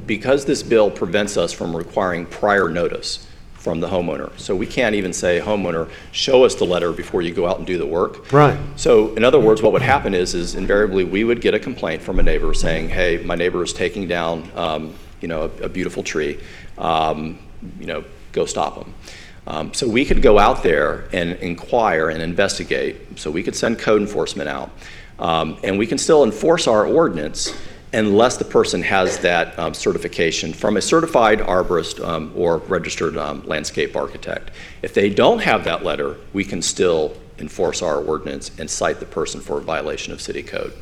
because this bill prevents us from requiring prior notice from the homeowner. So we can't even say, homeowner, show us the letter before you go out and do the work. Right. So in other words, what would happen is invariably we would get a complaint from a neighbor saying, hey, my neighbor is taking down, a beautiful tree. Go stop them. So we could go out there and inquire and investigate. So we could send code enforcement out. And we can still enforce our ordinance unless the person has that certification from a certified arborist or registered landscape architect. If they don't have that letter, we can still enforce our ordinance and cite the person for a violation of city code.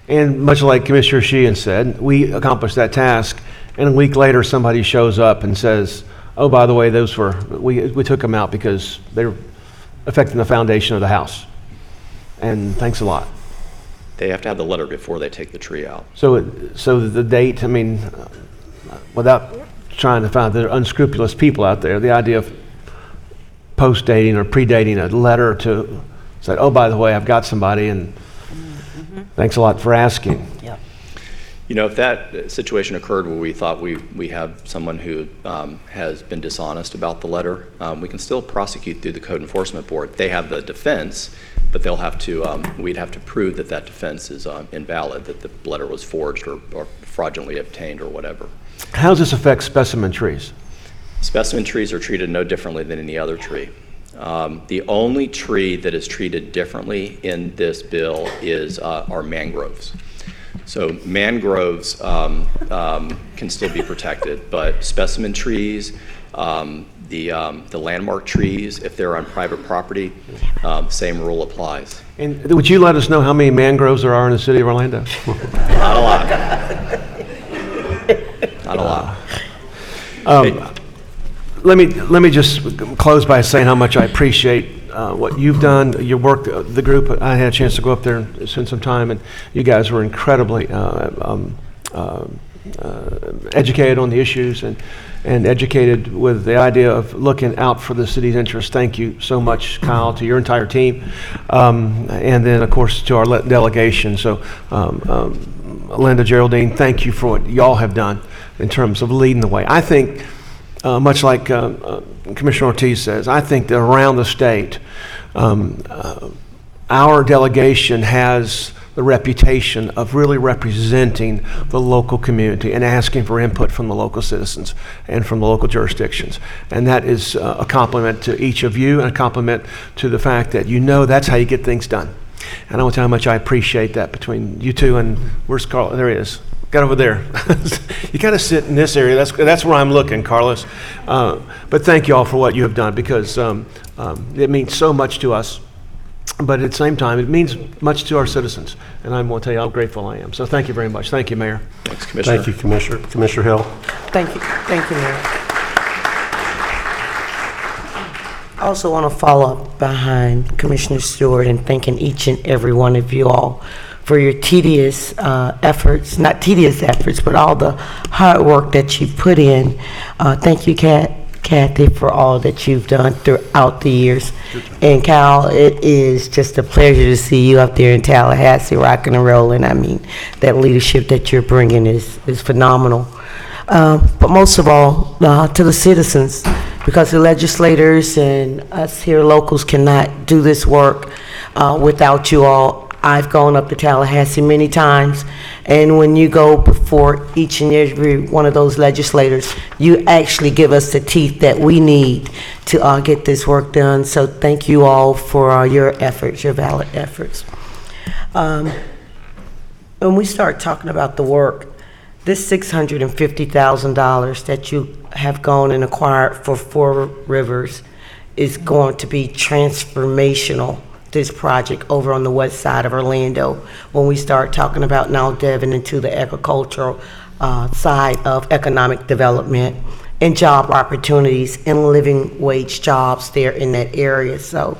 And much like Commissioner Sheehan said, we accomplished that task, and a week later somebody shows up and says, oh, by the way, we took them out because they're affecting the foundation of the house. And thanks a lot. They have to have the letter before they take the tree out. So the date, without trying to find the unscrupulous people out there, the idea of post-dating or predating a letter to say, oh, by the way, I've got somebody, and thanks a lot for asking. Yep. If that situation occurred where we thought we have someone who has been dishonest about the letter, we can still prosecute through the Code Enforcement Board. They have the defense, but they'll have to, we'd have to prove that that defense is invalid, that the letter was forged or fraudulently obtained or whatever. How does this affect specimen trees? Specimen trees are treated no differently than any other tree. The only tree that is treated differently in this bill is our mangroves. So mangroves can still be protected, but specimen trees, the landmark trees, if they're on private property, same rule applies. And would you let us know how many mangroves there are in the city of Orlando? Not a lot. Not a lot. Let me just close by saying how much I appreciate what you've done, your work, the group. I had a chance to go up there and spend some time, and you guys were incredibly educated on the issues and educated with the idea of looking out for the city's interests. Thank you so much, Kyle, to your entire team, and then, of course, to our delegation. So, Linda, Geraldine, thank you for what y'all have done in terms of leading the way. I think, much like Commissioner Ortiz says, I think that around the state, our delegation has the reputation of really representing the local community and asking for input from the local citizens and from the local jurisdictions. And that is a compliment to each of you and a compliment to the fact that that's how you get things done. And I want to tell you how much I appreciate that between you two and, where's Carl? There he is. Got over there. You got to sit in this area. That's where I'm looking, Carlos. But thank you all for what you have done, because it means so much to us. But at the same time, it means much to our citizens. And I want to tell you how grateful I am. So thank you very much. Thank you, Mayor. Thanks, Commissioner. Thank you, Commissioner. Commissioner Hill. Thank you, Mayor. I also want to follow up behind Commissioner Stewart and thanking each and every one of you all for your tedious efforts, not tedious efforts, but all the hard work that you put in. Thank you, Kathy, for all that you've done throughout the years. And Kyle, it is just a pleasure to see you up there in Tallahassee rocking and rolling. I mean, that leadership that you're bringing is phenomenal. But most of all, to the citizens, because the legislators and us here locals cannot do this work without you all. I've gone up to Tallahassee many times, and when you go before each and every one of those legislators, you actually give us the teeth that we need to get this work done. So thank you all for your efforts, your valid efforts. When we start talking about the work, this $650,000 that you have gone and acquired for Four Rivers is going to be transformational, this project over on the west side of Orlando, when we start talking about now delving into the agricultural side of economic development and job opportunities and living wage jobs there in that area. So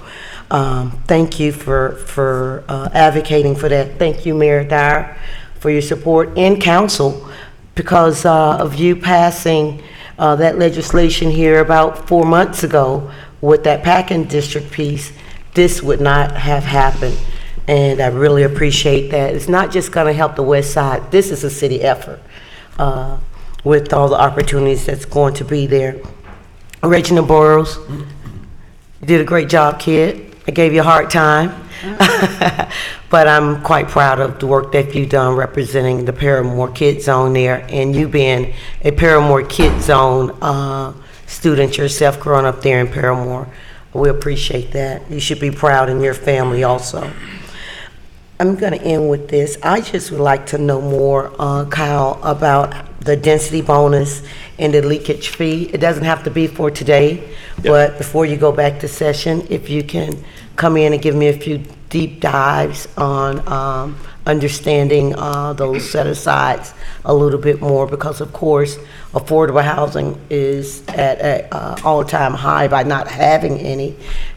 thank you for advocating for that. Thank you, Mayor Dyer, for your support, and council, because of you passing that legislation here about 4 months ago with that packing district piece. This would not have happened, and I really appreciate that. It's not just going to help the west side. This is a city effort. with all the opportunities that's going to be there. Reginald Burrows, you did a great job, kid. I gave you a hard time. But I'm quite proud of the work that you've done representing the Paramore Kid Zone there, and you being a Paramore Kid Zone student yourself, growing up there in Paramore. We appreciate that. You should be proud in your family also. I'm going to end with this. I just would like to know more, Kyle, about the density bonus and the leakage fee. It doesn't have to be for today, but before you go back to session, if you can come in and give me a few deep dives on understanding those set-asides a little bit more, because of course affordable housing is at an all-time high by not having any,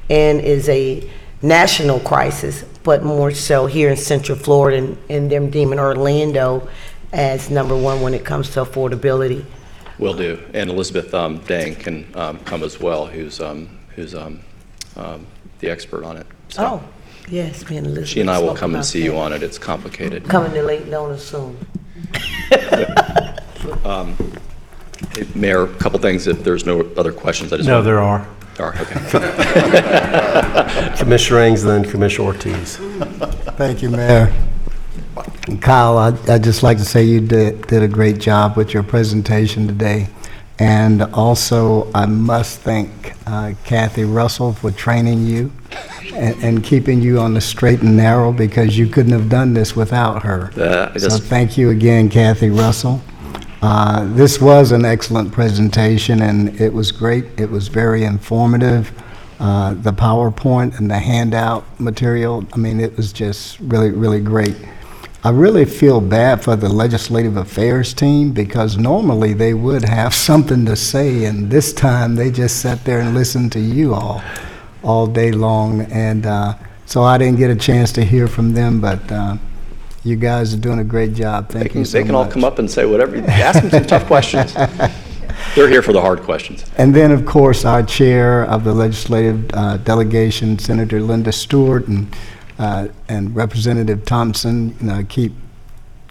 and is a national crisis, but more so here in Central Florida, and them deeming Orlando as number one when it comes to affordability. Will do. And Elizabeth Dang can come as well, who's the expert on it. So Oh, yes, me and Elizabeth. she and I will spoke come and about see that. you on it. It's complicated. Coming to late notice soon. Hey, Mayor, a couple things. If there's no other questions, I just No, want- there are. There are, okay. Commissioner Ings, then Commissioner Ortiz. Thank you, Mayor. Kyle, I'd just like to say you did a great job with your presentation today. And also, I must thank Kathy Russell for training you and keeping you on the straight and narrow, because you couldn't have done this without her. So thank you again, Kathy Russell. This was an excellent presentation, and it was great. It was very informative. The PowerPoint and the handout material, I mean, it was just really, really great. I really feel bad for the Legislative Affairs team, because normally they would have something to say, and this time they just sat there and listened to you all day long. And so I didn't get a chance to hear from them, but you guys are doing a great job. Thank you so much. They can all come up and say whatever. Ask them some tough questions. They're here for the hard questions. And then, of course, our chair of the legislative delegation, Senator Linda Stewart, and Representative Thompson, keep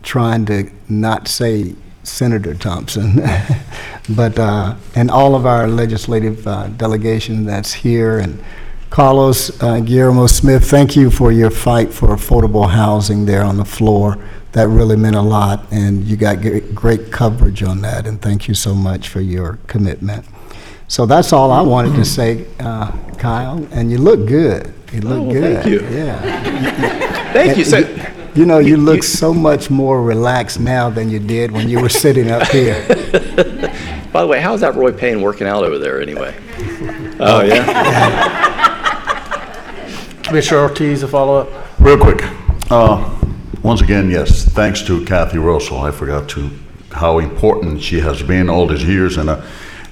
trying to not say Senator Thompson, but and all of our legislative delegation that's here, and Carlos Guillermo Smith, thank you for your fight for affordable housing there on the floor. That really meant a lot, and you got great coverage on that, and thank you so much for your commitment. So that's all I wanted to say, Kyle, and you look good. You look good. Thank you. Yeah. Thank you. So, You know, you look so much more relaxed now than you did when you were sitting up here. by the way, how's that Roy Payne working out over there anyway? Oh, yeah? Commissioner Ortiz, a follow-up? Real quick. Once again, yes, thanks to Kathy Russell. I forgot how important she has been all these years,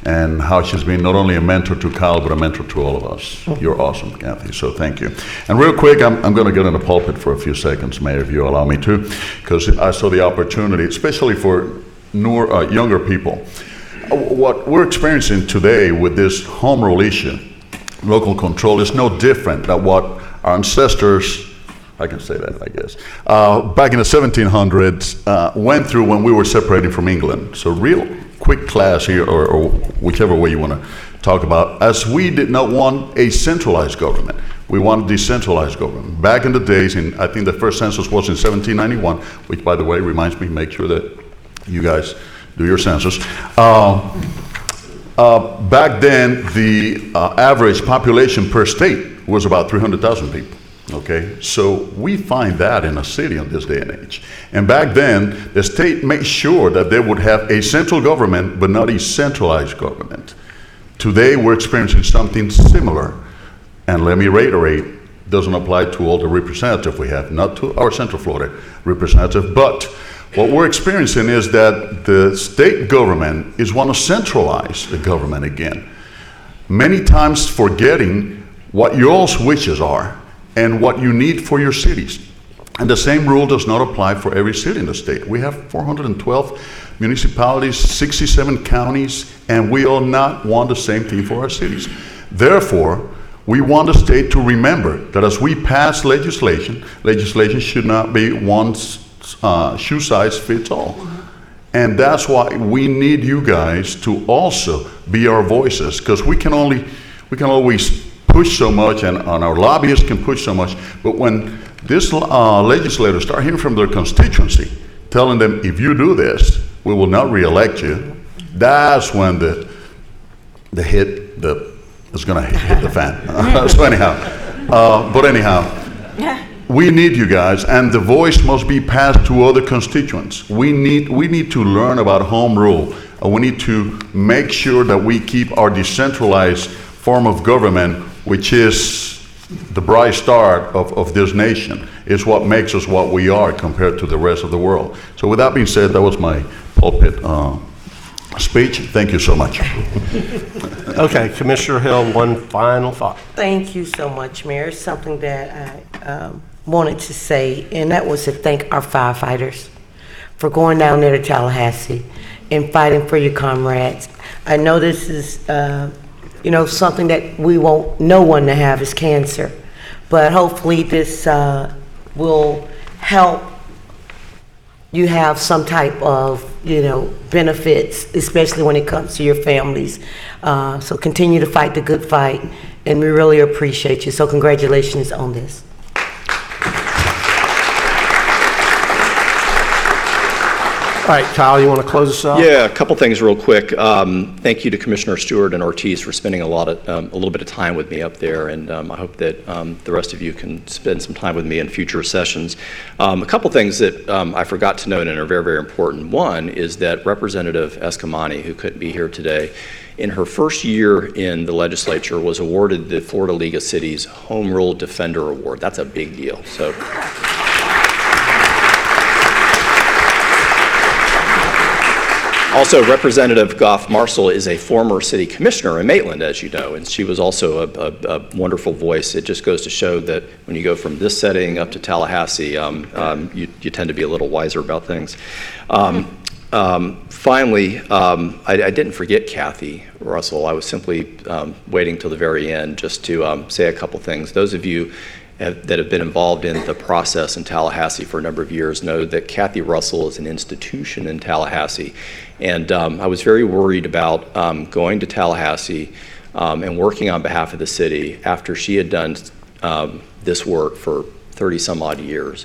and how she's been not only a mentor to Kyle, but a mentor to all of us. You're awesome, Kathy, so thank you. And real quick, I'm going to get in the pulpit for a few seconds, Mayor, if you allow me to, because I saw the opportunity, especially for younger people. What we're experiencing today with this home rule issue, local control, is no different than what our ancestors, I can say that, I guess, back in the 1700s went through when we were separating from England. So real quick class here, or whichever way you want to talk about, as we did not want a centralized government. We wanted decentralized government. Back in the days, I think the first census was in 1791, which, by the way, reminds me, make sure that you guys do your census. Back then, the average population per state was about 300,000 people. Okay, so we find that in a city in this day and age. And back then, the state made sure that they would have a central government, but not a centralized government. Today, we're experiencing something similar. And let me reiterate, doesn't apply to all the representatives we have, not to our Central Florida representative, but what we're experiencing is that the state government is want to centralize the government again. Many times forgetting what your wishes are and what you need for your cities. And the same rule does not apply for every city in the state. We have 412 municipalities, 67 counties, and we all not want the same thing for our cities. Therefore, we want the state to remember that as we pass legislation should not be one shoe size fits all. And that's why we need you guys to also be our voices, because we can always push so much, and our lobbyists can push so much, but when these legislators start hearing from their constituency, telling them, if you do this, we will not reelect you, that's when the hit is going to hit the fan. So anyhow, we need you guys, and the voice must be passed to other constituents. We need to learn about home rule, and we need to make sure that we keep our decentralized form of government, which is the bright star of this nation. It's what makes us what we are compared to the rest of the world. So with that being said, that was my pulpit speech. Thank you so much. Okay, Commissioner Hill, one final thought. Thank you so much, Mayor. It's something that I wanted to say, and that was to thank our firefighters for going down there to Tallahassee and fighting for your comrades. I know this is, something that we want no one to have is cancer, but hopefully this will help you have some type of, benefits, especially when it comes to your families. So continue to fight the good fight, and we really appreciate you. So congratulations on this. All right, Kyle, you want to close us out? Yeah, a couple things real quick. Thank you to Commissioner Stewart and Ortiz for spending a little bit of time with me up there, and I hope that the rest of you can spend some time with me in future sessions. A couple things that I forgot to note and are very, very important. One is that Representative Escamani, who couldn't be here today, in her first year in the legislature was awarded the Florida League of Cities Home Rule Defender Award. That's a big deal. So. Also, Representative Goff Marshall is a former city commissioner in Maitland, as you know, and she was also a wonderful voice. It just goes to show that when you go from this setting up to Tallahassee, you tend to be a little wiser about things. Finally, I didn't forget Kathy Russell. I was simply waiting till the very end just to say a couple things. Those of you that have been involved in the process in Tallahassee for a number of years know that Kathy Russell is an institution in Tallahassee. And I was very worried about going to Tallahassee and working on behalf of the city after she had done this work for 30 some odd years.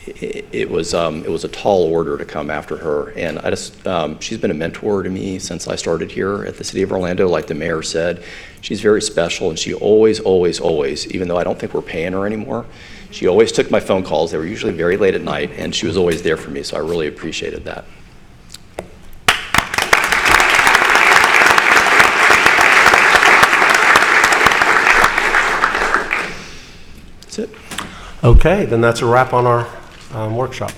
It was a tall order to come after her, and she's been a mentor to me since I started here at the City of Orlando. Like the mayor said, she's very special, and she always, even though I don't think we're paying her anymore, she always took my phone calls. They were usually very late at night, and she was always there for me, so I really appreciated that. That's it. Okay, then that's a wrap on our workshop.